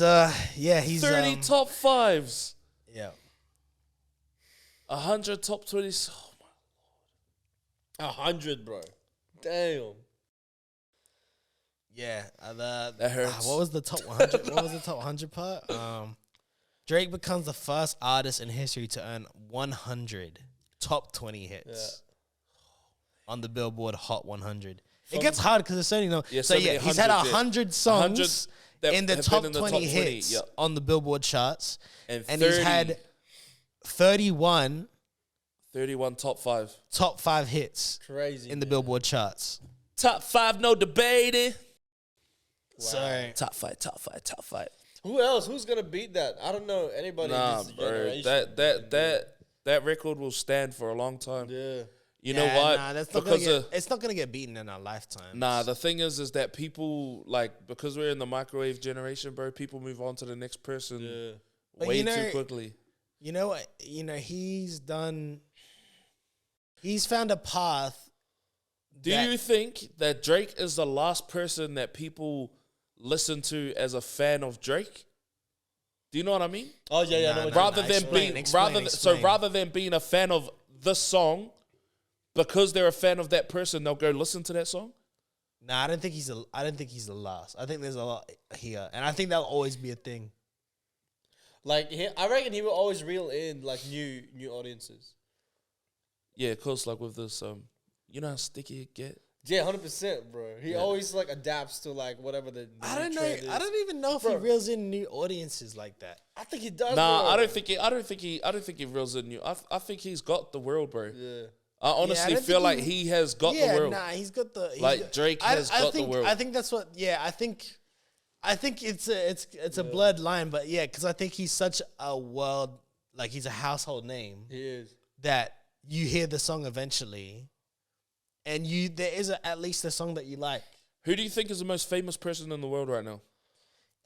he's 30 top fives. yeah. 100 top 20s. Oh my. 100, bro. Damn. Yeah, That hurts. what was the top 100? What was the top 100 part? Drake becomes the first artist in history to earn 100 top 20 hits on the Billboard Hot 100. It gets hard because there's only no. Yeah, so so many yeah, he's had 100 songs 100 that in the have top been in the 20 top 20, hits yeah. on the Billboard charts, And and he's 30 had 31 31 top 5. top 5 hits Crazy. in the man. Billboard charts. Top 5, no debating. So Top 5, top 5, top 5. Who else? Who's gonna beat that? I don't know anybody Nah, in this bro. generation. That record will stand for a long time. Yeah. You know what? Nah, that's not because gonna it's not gonna get beaten in our lifetime. nah, the thing is that people like because we're in the microwave generation, bro. People move on to the next person Yeah. But way you know- too quickly. You know what? You know, he's found a path. Do you think that Drake is the last person that people listen to as a fan of Drake? Do you know what I mean? Oh yeah, yeah. Nah, no, nah, Rather nah, than explain, being explain, explain. rather than being a fan of the song, because they're a fan of that person, they'll go listen to that song. Nah, I don't think he's the last. I think there's a lot here, and I think that'll always be a thing. Like I reckon he will always reel in like new audiences. Yeah, of course. Like with this, you know how sticky it get. Yeah, 100%, bro. He always like adapts to like whatever the I new don't know. trend is. I don't even know if he Bro. reels in new audiences like that. I think he does. Nah, bro. I don't think he reels in you. I think he's got the world, bro. Yeah. I honestly don't feel think like he- he has got Yeah, the world. nah, he's got the Like, Drake has got the world. I think that's what. Yeah, I think it's a blurred line, but yeah, because I think he's such a world, like he's a household name He is. that you hear the song eventually, and there is at least a song that you like. Who do you think is the most famous person in the world right now?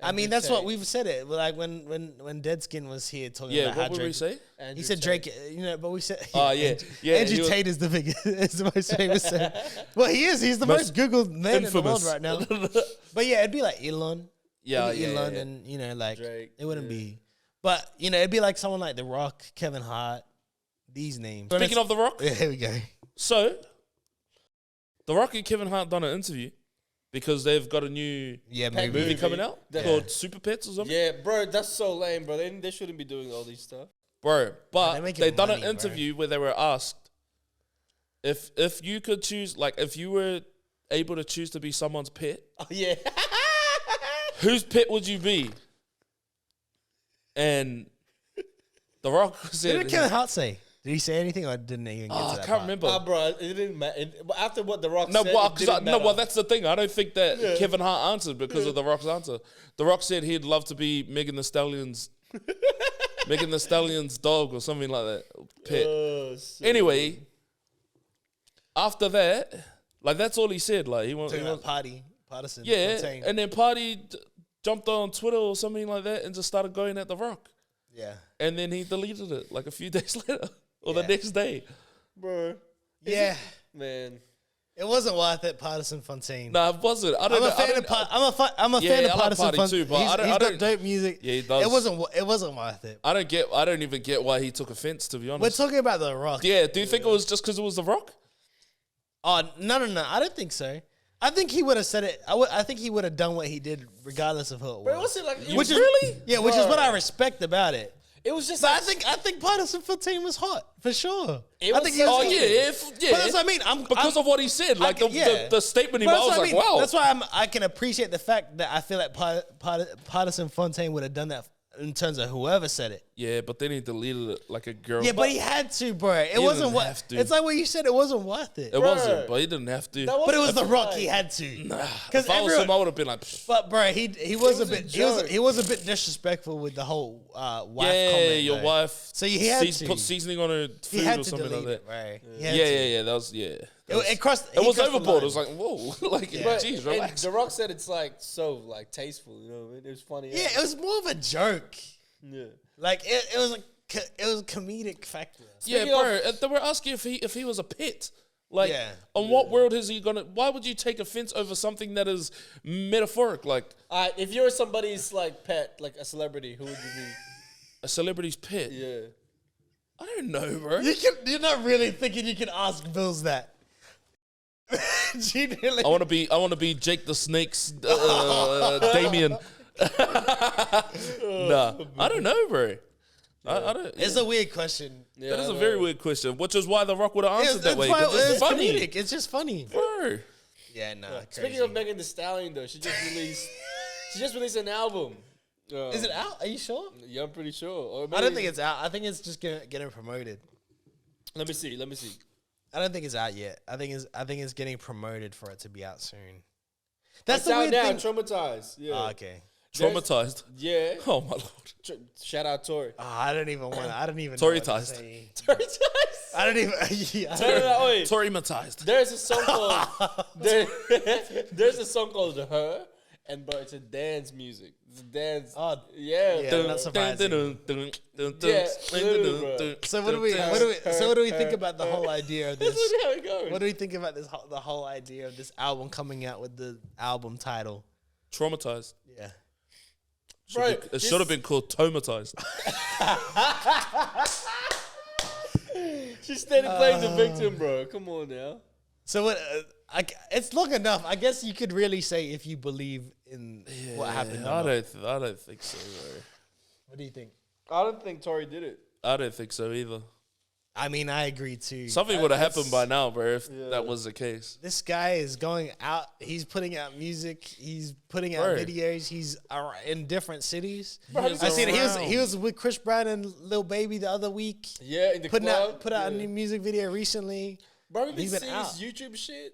I mean, that's what we've said it. Like when Deadskin was here talking Yeah, about how what would Drake. we say? He Andrew said Tate. Drake, you know, but we said. Oh, yeah. Yeah, Andrew he was- Tate is the biggest, is the most famous. Well, he is. He's the most Googled man in the world infamous. right now. But yeah, it'd be like Elon. Yeah, It'd be yeah, Elon, yeah. and you know, like Drake, it wouldn't be. But you know, it'd be like someone like The Rock, Kevin Hart, these names. Speaking of The Rock, yeah, here we go. so The Rock and Kevin Hart done an interview because they've got a new Yeah, movie maybe. coming out Yeah. called Super Pets or something. Yeah, bro, that's so lame, bro. They shouldn't be doing all these stuff. Bro, they're but making they done money, an interview where they were asked if you could choose, like if you were able to choose to be someone's pet, Oh yeah. whose pet would you be? And The Rock What said, did Kevin Hart say? Did he say anything, or didn't he even get to I that can't part? remember. Bro, it didn't matter. After what The Rock No, said, well, it didn't no, matter. well, that's the thing. I don't think that Kevin Hart answered because of The Rock's answer. The Rock said he'd love to be Megan Thee Stallion's dog or something like that. Pet. Oh, shit. Anyway, after that, like that's all he said. Like he Talking wants, about Partisan. yeah, Fontaine. and then Party jumped on Twitter or something like that and just started going at The Rock, yeah. and then he deleted it like a few days later or the Yeah. next day. Bro. Yeah. Man. It wasn't worth it, Partisan Fontaine. Nah, it wasn't. I don't I'm a know. fan of I'm a fan of I like Partisan Party Fontaine too, but I He's don't- got dope music. Yeah, he does. It wasn't worth it. I don't even get why he took offense, to be honest. We're talking about The Rock. Yeah, do you think it was just because it was The Rock? Oh no! I don't think so. I think he would have said it. I think he would have done what he did regardless of who it was. Bro, what's it like? Which is yeah, which is what I respect about it. It was just. But Like, I think Partisan Fontaine was hot for sure. It I was think so- he was Oh, hot. yeah. But that's what I mean. Because of what he said. Like, the statement he made, But I was that's what like, I mean. wow. That's why I can appreciate the fact that I feel like Partisan Fontaine would have done that in terms of whoever said it. Yeah, but then he deleted it like a girl. Yeah, but he had to, bro. It didn't wasn't what. have to. It's like what you said. It wasn't worth it. It wasn't, but he didn't have to. But it was The Rock. He had to. If I was him, I would have been like, pfft. But bro, he was a bit joke. he was a bit disrespectful with the whole wife yeah, comment. your though. wife. So he had to put seasoning on her He food had or to something delete like it, that. right? Yeah. That was It crossed. It he was crossed the overboard. line. It was like, whoa, like, geez, and relax. The Rock said it's like so like tasteful. You know what I mean? It was funny. Yeah, it was more of a joke. Yeah. Like it was a comedic factor. Yeah, bro. They were asking if he was a pet. Like, Yeah. on what world is he gonna? Why would you take offense over something that is metaphoric? Like If you're somebody's like pet, like a celebrity, who would you be? a celebrity's pet. Yeah. I don't know, bro. You're not really thinking you can ask Bills that. Genuinely. I want to be Jake the Snake's Damien. Nah, I don't know, bro. I don't. It's a weird question. That is a very weird question, which is why The Rock would have answered that way. why- 'Cause it's funny, comedic. It's just funny. bro. Yeah, no. Speaking of Megan Thee Stallion, though, she just released an album. Is it out? Are you sure? Yeah, I'm pretty sure. Or I maybe- don't think it's out. I think it's just getting promoted. Let me see. I don't think it's out yet. I think it's getting promoted for it to be out soon. That's It's the out weird now. thing. Traumatized. Yeah. Oh, okay. Traumatized. Yeah. Oh my lord. Shout out Tori. Oh, I don't even want. I don't even. Tory-tized. Tory-tized. I don't even. Yeah, I don't- Wait. Tory-matized. There's a song called there's a song called Her, but it's a dance music. It's a dance. Oh, yeah. yeah, not surprising. Yeah, literally, bro. So what do we think about the whole idea of this? That's how it goes. What do we think about the whole idea of this album coming out with the album title? Traumatized. Yeah. It should have been called Tomatized. She's steady playing the victim, bro. Come on now. So what? It's long enough. I guess you could really say if you believe in what happened. I don't think so, bro. What do you think? I don't think Tori did it. I don't think so either. I mean, I agree too. Something would have happened by now, bro, if that was the case. This guy is going out. He's putting out music. He's putting out Bro. videos. He's in different cities. He's I seen it. around. He was with Chris Brown and Lil Baby the other week. Yeah, in the Put club. out a new music video recently. Bro, have you He's been been seeing out. his YouTube shit?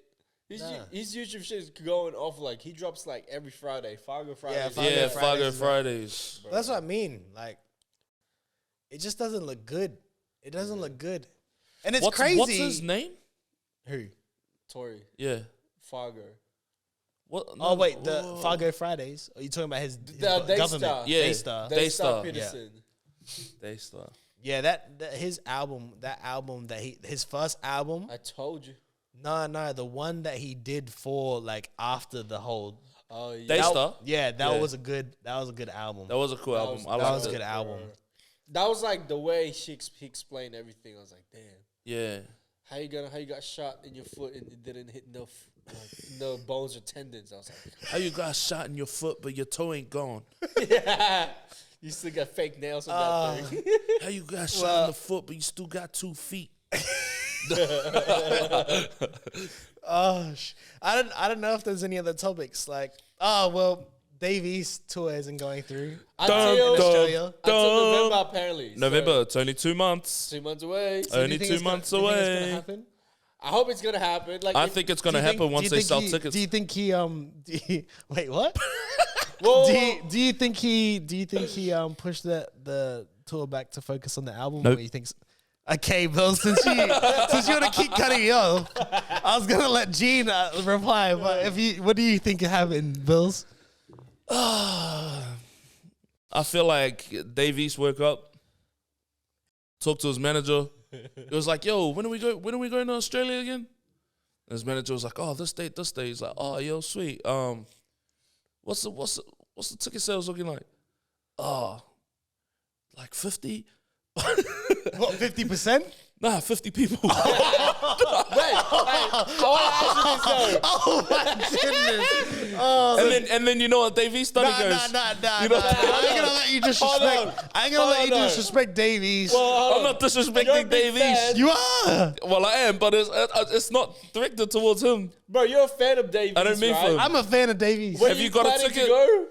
His, Nah. his YouTube shit is going off like he drops like every Friday. Fargo Friday. Yeah, Fargo Yeah, Fridays Fargo is like- Fridays. That's what I mean. Like, it just doesn't look good. It doesn't look good, and it's crazy. What's his name? Who? Tori. Yeah. Fargo. What? Oh wait, the Fargo Fridays. Are you talking about his The government? Daystar. Yeah. Daystar. Daystar. Peterson. Daystar. Yeah, that his album, his first album. I told you. No, the one that he did for like after the whole. Oh yeah. Daystar. That Yeah. was a good album. That was a cool album. I That liked was a it. good album. That was like the way he explained everything. I was like, damn. Yeah. How you got shot in your foot and it didn't hit no bones or tendons? I was like, How you got shot in your foot, but your toe ain't gone? yeah. You still got fake nails on that thing. How you got shot in the foot, but you still got 2 feet? I don't know if there's any other topics like Dave East tour isn't going through. Until Australia. November, apparently. November, it's only 2 months. 2 months away. Do you Only think 2 it's gonna- months do you think it's away. gonna happen? I hope it's gonna happen. Like, I think it's gonna happen once they sell tickets. Do you think he wait what? Whoa, do you think he pushed the tour back to focus on the album? Nope. Or you think? Okay, Bill. Since you want to keep cutting me off, I was gonna let Gene reply. But what do you think happened, Bills? I feel like Dave East woke up, talked to his manager. It was like, "Yo, when are we going to Australia again?" And his manager was like, "Oh, this date." He's like, "Oh, yo, sweet. What's the ticket sales looking like? Oh, like 50." What, 50%? Nah, 50 people. Wait, I want to ask you this though. Oh my goodness! Oh, and then you know what Dave East goes. nah. You know, I ain't gonna let you disrespect. I ain't gonna let you disrespect Dave East. I'm not disrespecting Dave East. You are. Well, I am, but it's not directed towards him. Bro, you're a fan of Dave East, I don't mean right? for him. I'm a fan of Dave East. When Have you got a planning to ticket? go?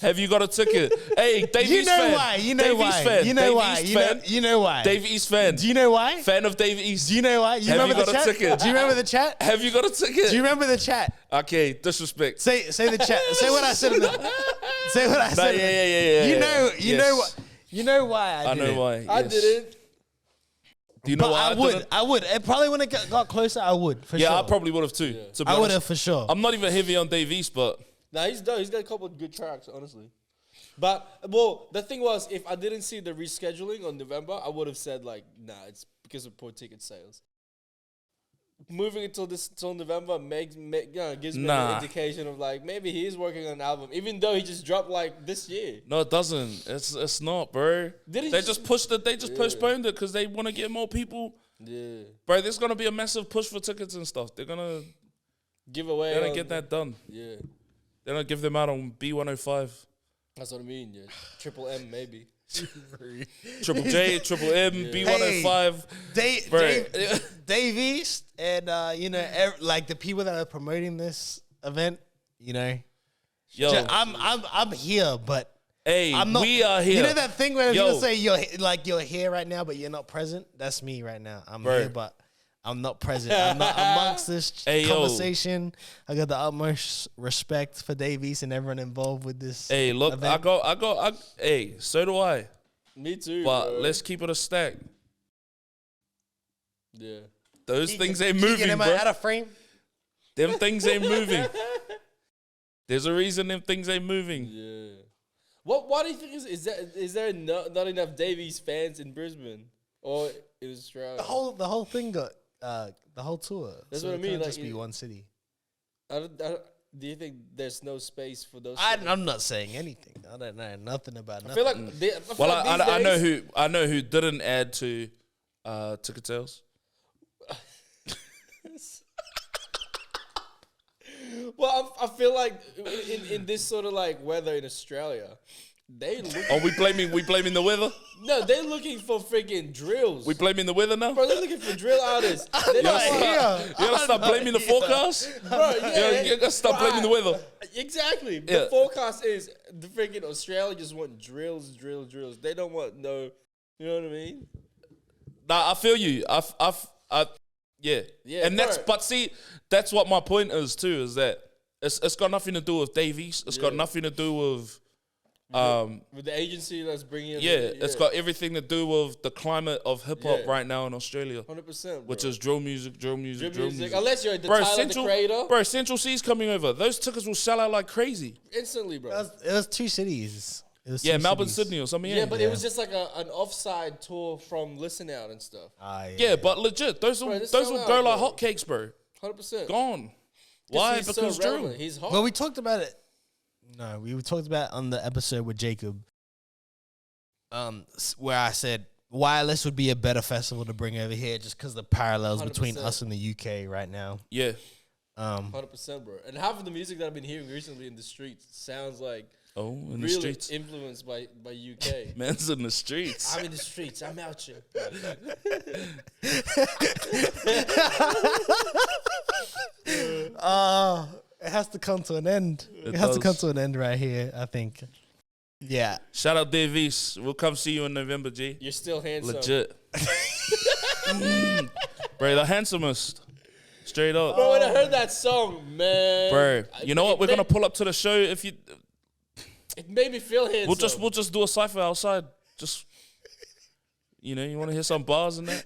Have you got a ticket? Hey, Dave You East know fan. why? You know Dave why? East fan. You know Dave why? East You know, fan. you know why? Dave East fan. Do you know why? Fan of Dave East. Do you know why? You Have remember you the got a chat? ticket? Do you remember the chat? Have you got a ticket? Do you remember the chat? Okay, disrespect. Say the chat. Say what I said. Say what I said. Yeah. You know. You Yes. know what? You know why I I did know it. why. I yes. didn't. Do you know But why I didn't? would. I would. And probably when it got closer, I would. For Yeah, sure. I probably would have too. To be I would honest. have for sure. I'm not even heavy on Dave East, but Nah, he's done. He's got a couple of good tracks, honestly. But well, the thing was, if I didn't see the rescheduling on November, I would have said like, nah, it's because of poor ticket sales. Moving it till November gives me an indication of like maybe he is working on an album, even though he just dropped like this year. no, it doesn't. It's not, bro. Did he They just- just pushed it. They just postponed it because they want to get more people. Yeah, Bro, there's gonna be a massive push for tickets and stuff. They're gonna giveaway. get that done. Yeah, They're gonna give them out on B105. that's what I mean. Yeah, Triple M maybe. Triple J, Triple M, B105. Dave East and like the people that are promoting this event, Yo, I'm here, but hey, I'm not. we are here. You know that thing where Yo. you say you're here right now, but you're not present. That's me right now. I'm Bro. here, but I'm not present. I'm not amongst this Hey, yo. conversation. I got the utmost respect for Dave East and everyone involved with this. Hey, look, event. hey, so do I. Me too. But bro. let's keep it a stack. Yeah. Those things ain't Keegan, moving, am I bro. out of frame? Them things ain't moving. There's a reason them things ain't moving. Yeah. Why do you think is there not enough Davies fans in Brisbane or in Australia? The whole thing got the whole tour. That's So what I it mean, can't like, just be one city. Do you think there's no space for those? I'm not saying anything. I don't know nothing about I nothing. feel like Well, I know who. I know who didn't add to ticket sales. Well, I feel like in this sort of like weather in Australia, they look. Oh, we blaming the weather? No, they're looking for freaking drills. We blaming the weather now? Bro, they're looking for drill artists. They don't want- You gotta stop blaming the forecast? Bro, yeah, You gotta stop blaming the weather. Exactly. Yeah. The forecast is the freaking Australia just want drills. They don't want no. You know what I mean? Nah, I feel you. Yeah. Yeah, And that's, bro. but see, that's what my point is too, is that it's got nothing to do with Davies. It's got nothing to do with, With the agency that's bringing it. it's got everything to do with the climate of hip hop Yeah. right now in Australia, 100%. which is drill music. Unless you're the Bro, Tyler the Creator. Bro, Central C's coming over. Those tickets will sell out like crazy. Instantly, bro. It was two cities. It was Yeah, two Melbourne, cities. Sydney or something. Yeah, but it was just like an offside tour from Listen Out and stuff. Yeah, but legit, those will Bro, those those will sell go out, like bro. hotcakes, bro. 100%. Gone. Why? He's Because so drill. relevant. He's hot. Well, we talked about it. No, we talked about it on the episode with Jacob. Where I said Wireless would be a better festival to bring over here, just because the parallels between 100%. us and the UK right now. Yeah. 100%, bro. And half of the music that I've been hearing recently in the streets sounds like Oh, in the really streets. influenced by UK. Man's in the streets. I'm in the streets. I'm out here. It has to come to an end. It has to does. come to an end right here, I think. Yeah. Shout out Davies. We'll come see you in November, G. You're still handsome. Legit. Bro, the handsomest. Straight up. Bro, when I heard that song, man. Bro, you know what? We're gonna pull up to the show if you. It made me feel handsome. We'll just do a cipher outside. Just, you want to hear some bars and that.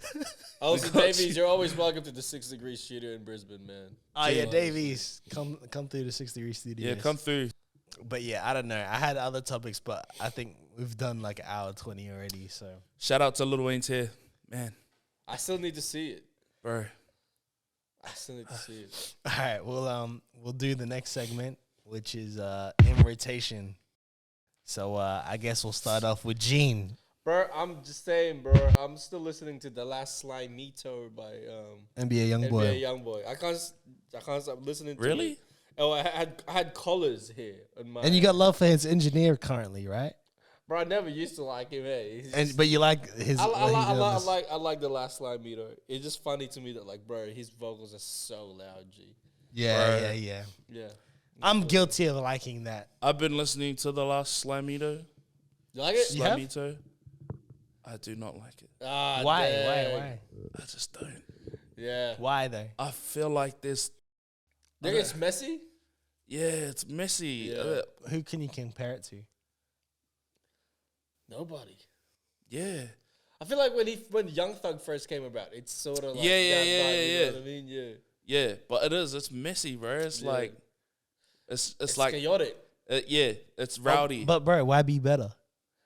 Also, got Davies, you. you're always welcome to the 6 Degree Studio in Brisbane, man. Oh yeah, Davies, come through the 63 Studios. Yeah, come through. But yeah, I don't know. I had other topics, but I think we've done like an hour 20 already. So Shout out to Lil Wayne's here, man, I still need to see it. bro. I still need to see it. All right, we'll do the next segment, which is in rotation. So I guess we'll start off with Gene. Bro, I'm just saying, bro. I'm still listening to The Last Slime Meto by NBA Youngboy. NBA Youngboy. I can't stop listening to Really? it. Oh, I had colors here on my. And you got love for his engineer currently, right? Bro, I never used to like him. Hey, But you like his. I what he did on this- like The Last Slime Meto. It's just funny to me that like, bro, his vocals are so loud. G. Yeah. Yeah. I'm guilty of liking that. I've been listening to the last Slamito. You like it? You have? Slamito. I do not like it. Ah, Why? dang. Why? I just don't. Yeah. Why though? I feel like this. Think it's messy? Yeah, it's messy. Yeah. Who can you compare it to? Nobody. Yeah. I feel like when Young Thug first came about, it's sort of like Yeah, that yeah, vibe, you yeah. know what I mean? Yeah. Yeah, but it is. It's messy, bro. It's Yeah. like, it's It's like, chaotic. yeah, it's rowdy. But bro, why be better?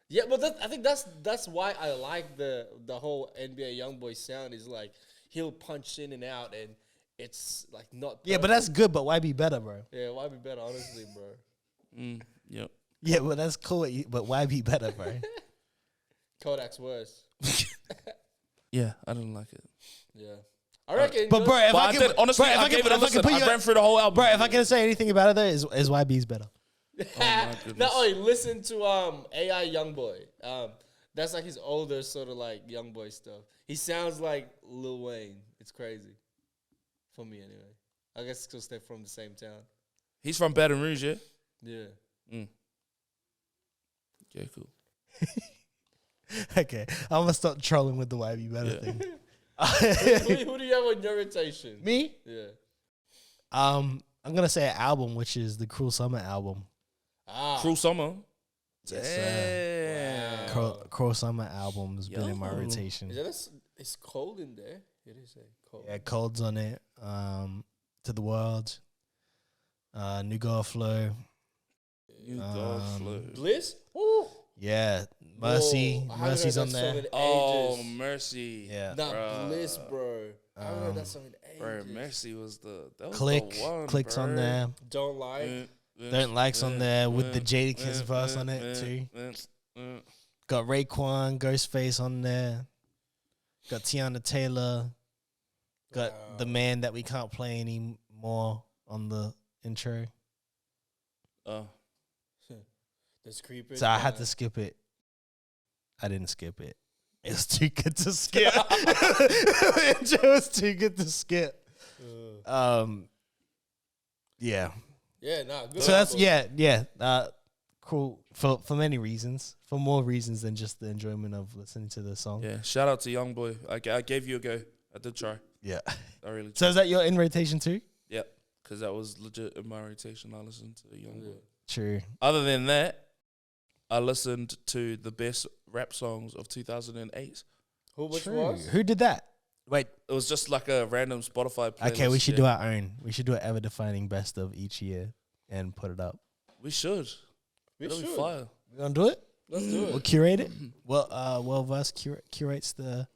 Yeah, but I think that's why I like the whole NBA YoungBoy sound. Is like he'll punch in and out, and it's like not. Yeah, but that's good. But why be better, bro? yeah. Why be better, honestly, bro? Yep. Yeah, well that's cool. But why be better, bro? Kodak's worse. Yeah, I didn't like it. Yeah, I reckon. But bro, if But I I can, did, honestly, bro, if I gave it a listen. put I you- ran through the whole album. bro, if I can say anything about it, though, is YB's better. my goodness. No, listen to AI YoungBoy. That's like his older sort of like YoungBoy stuff. He sounds like Lil Wayne. It's crazy. For me anyway. I guess it's because they're from the same town. He's from Baton Rouge, yeah? Yeah. Okay, cool. Okay, I'm gonna stop trolling with the YB better thing. Who do you have on your rotation? Me? Yeah. I'm gonna say an album, which is the Cruel Summer album. Ah. Cruel Summer. Yes, Damn. Cruel Summer album's been in my Yo. rotation. Is that it's cold in there? It is cold. Yeah, Cold's on it. To the World. New God Flow. You God flow. Bliss? Woo. Yeah, Mercy. Whoa, I haven't Mercy's heard on that song there. in Oh, ages. Mercy. Yeah. Not Bruh. Bliss, bro. I haven't heard that song in Bro, ages. Mercy was the Click. the one, Click's bro. on there. Don't lie. Don't Like's on there with the Jadakiss verse on it too. Got Raekwon, Ghostface on there. Got Tiana Taylor. Got the man that we can't play anymore on the intro. Oh, That's creepy. So I had to skip it. I didn't skip it. It was too good to skip. The intro was too good to skip. Yeah. Yeah, nah. Good So that's album. yeah. Cool for many reasons. For more reasons than just the enjoyment of listening to the song. yeah. Shout out to YoungBoy. I gave you a go. I did try. Yeah. I really tried. So is that your in rotation too? Yeah, because that was legit in my rotation. I listened to YoungBoy. True. Other than that, I listened to the best rap songs of 2008. Which True. was? Who did that? Wait. It was just like a random Spotify playlist. Okay, we should yeah. do our own. We should do an ever defining best of each year and put it up. We should. We It'll be should. fire. We gonna do it? Let's do We'll it. curate it. Well, Versed curates the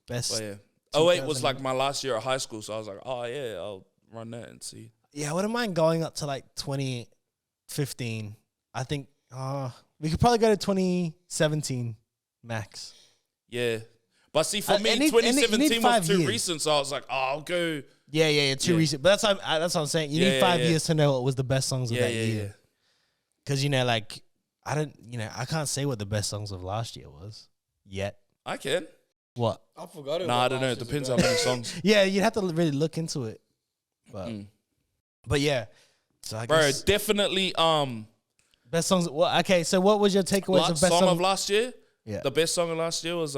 best. But yeah. 08 was like my last year at high school, so I was like, oh yeah, I'll run that and see. Yeah, I wouldn't mind going up to like 2015. I think we could probably go to 2017 max. Yeah. But see, for me, it need- it need 2017 was 5 too years. recent, so I was like, oh, I'll go. Yeah, too Yeah. recent. But that's what I'm saying. You Yeah, need 5 yeah. years to know what was the best songs of Yeah, that yeah, year. Because like I can't say what the best songs of last year was yet. I can. What? I forgot it. Nah, I don't know. It depends how many songs. Yeah, you'd have to really look into it. But yeah. So I Bro, guess definitely best songs. Well, okay, so what was your takeaways of best song songs of last year? Yeah. The best song of last year was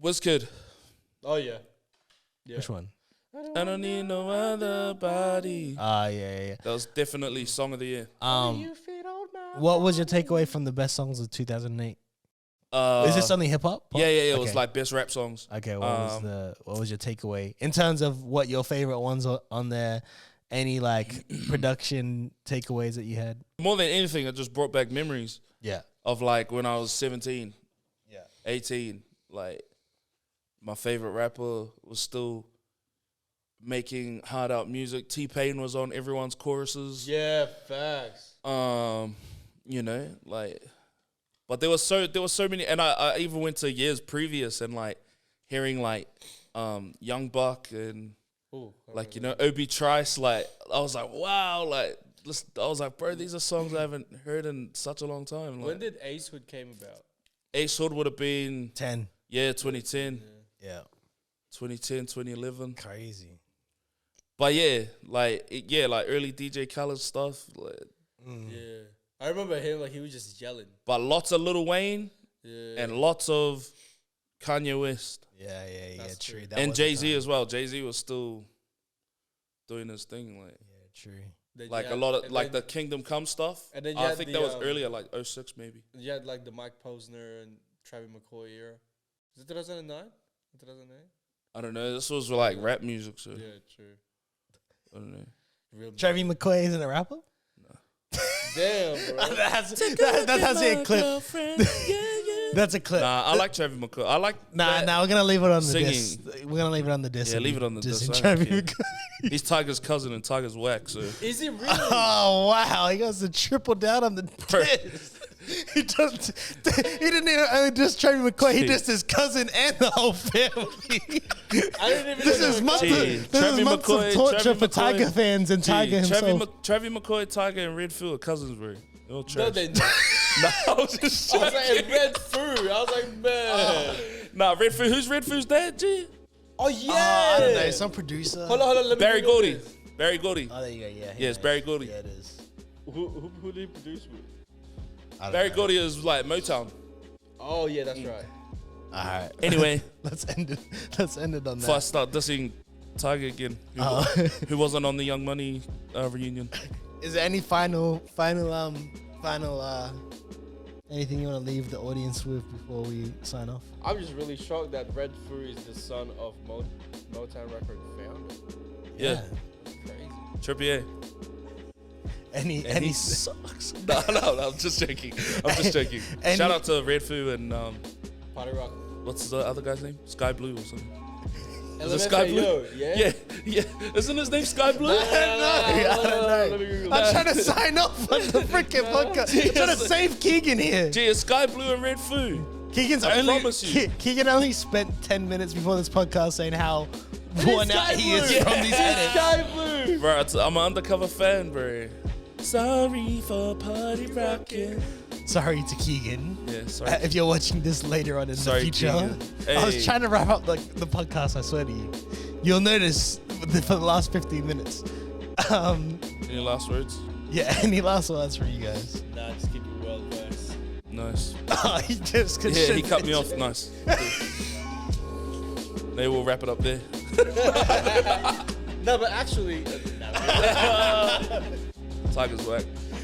Wizkid. Oh yeah. Which one? I don't need no other body. Yeah. That was definitely song of the year. What was your takeaway from the best songs of 2008? Is this only hip hop? Yeah. It was Okay. like best rap songs. Okay, what was your takeaway in terms of what your favorite ones are on there? Any like production takeaways that you had? More than anything, it just brought back memories Yeah. of like when I was 17, Yeah. 18. Like my favorite rapper was still making hard out music. T-Pain was on everyone's choruses. Yeah, facts. You know, like, but there was so many, and I even went to years previous and like hearing like Young Buck and like, you know, Obi Trice, like I was like, wow, like I was like, bro, these are songs I haven't heard in such a long time. Like, When did Ace Hood came about? Ace Hood would have been 10. 2010. Yeah. 2010, 2011. Crazy. But yeah, like early DJ Khaled stuff. Like, Yeah. I remember him, like, he was just yelling. but lots of Lil Wayne Yeah. and lots of Kanye West. Yeah, That's true. true. That And was the Jay-Z time. as well. Jay-Z was still doing his thing. Like, Yeah, true. Then you like had- a lot of, and like then the Kingdom Come stuff. and then you I had think the, that was earlier, like 06 maybe. You had, like, the Mike Posner and Travis McCoy era. Was it 2009? 2008? I don't know. This was like rap music, so Yeah, true. I don't know. Real Travis McCoy isn't a rapper? Damn, bro. That's a clip. That's a clip. Nah, I like Travis McCoy. I like Nah, that we're gonna leave it on the singing. disc. We're gonna leave it on the disc. Yeah, leave it on the Dissing disc. I don't Travis care. McCoy. He's Tiger's cousin and Tiger's whack, so Is he really? Oh wow, he goes to triple down on the disc. He just he didn't even only diss Travis McCoy. He dissed his cousin and the whole family. I didn't even This know is they were months. Gee, This Travis is months McCoy- of torture Travis for McCoy- Tiger fans and Tiger himself. Travis McCoy, Tiger, and Redfield are cousins, bro. They're all trash. No, they not. Nah, I was just I was like, joking. it Red Foo. I was like, man. Nah, Redfield. Who's Redfield's dad, G? Oh, yeah. I don't know, some producer. Hold on. Let me Barry Google Gordy. this. Barry Gordy. Oh, there you go. Yeah, Yeah, it's Barry Gordy. Yeah, it is. Who did he produce with? I don't Barry know. Gordy is like Motown. Oh, yeah, that's right. All right. Anyway, Let's end it. Let's end it on before I that. start dissing Tiger again, who wasn't on the Young Money reunion. Is there any final anything you want to leave the audience with before we sign off? I'm just really shocked that Red Foo is the son of Motown record founder. Yeah, Crazy. Trippie A. Any And he sucks. No, I'm just joking. I'm just joking. Any- Shout out to Redfoo and Party Rock. what's the other guy's name? Sky Blue or something. Is it LMFAO, Sky Blue? yeah? Yeah. Isn't his name Sky Blue? I don't know. Let me Google I'm that. trying to sign off on the freaking podcast. I'm trying to save Keegan here. Gee, it's Sky Blue and Redfoo. Keegan's I only promise you. Keegan only spent 10 minutes before this podcast saying how worn out he is Blue. from these edits. Sky Blue. Bro, I'm an undercover fan, bro. Sorry for party rocking. Sorry to Keegan. Yeah, sorry. If you're watching this later on in Sorry, the future, Keegan. I was Hey. trying to wrap up the podcast. I swear to you, you'll notice for the last 15 minutes. Any last words? Yeah, any last words for you guys? Nah, just keep it well versed. Nice. Oh, he just Yeah, he cut me off. Nice. Maybe we'll wrap it up there. No, but actually, Tiger's whack.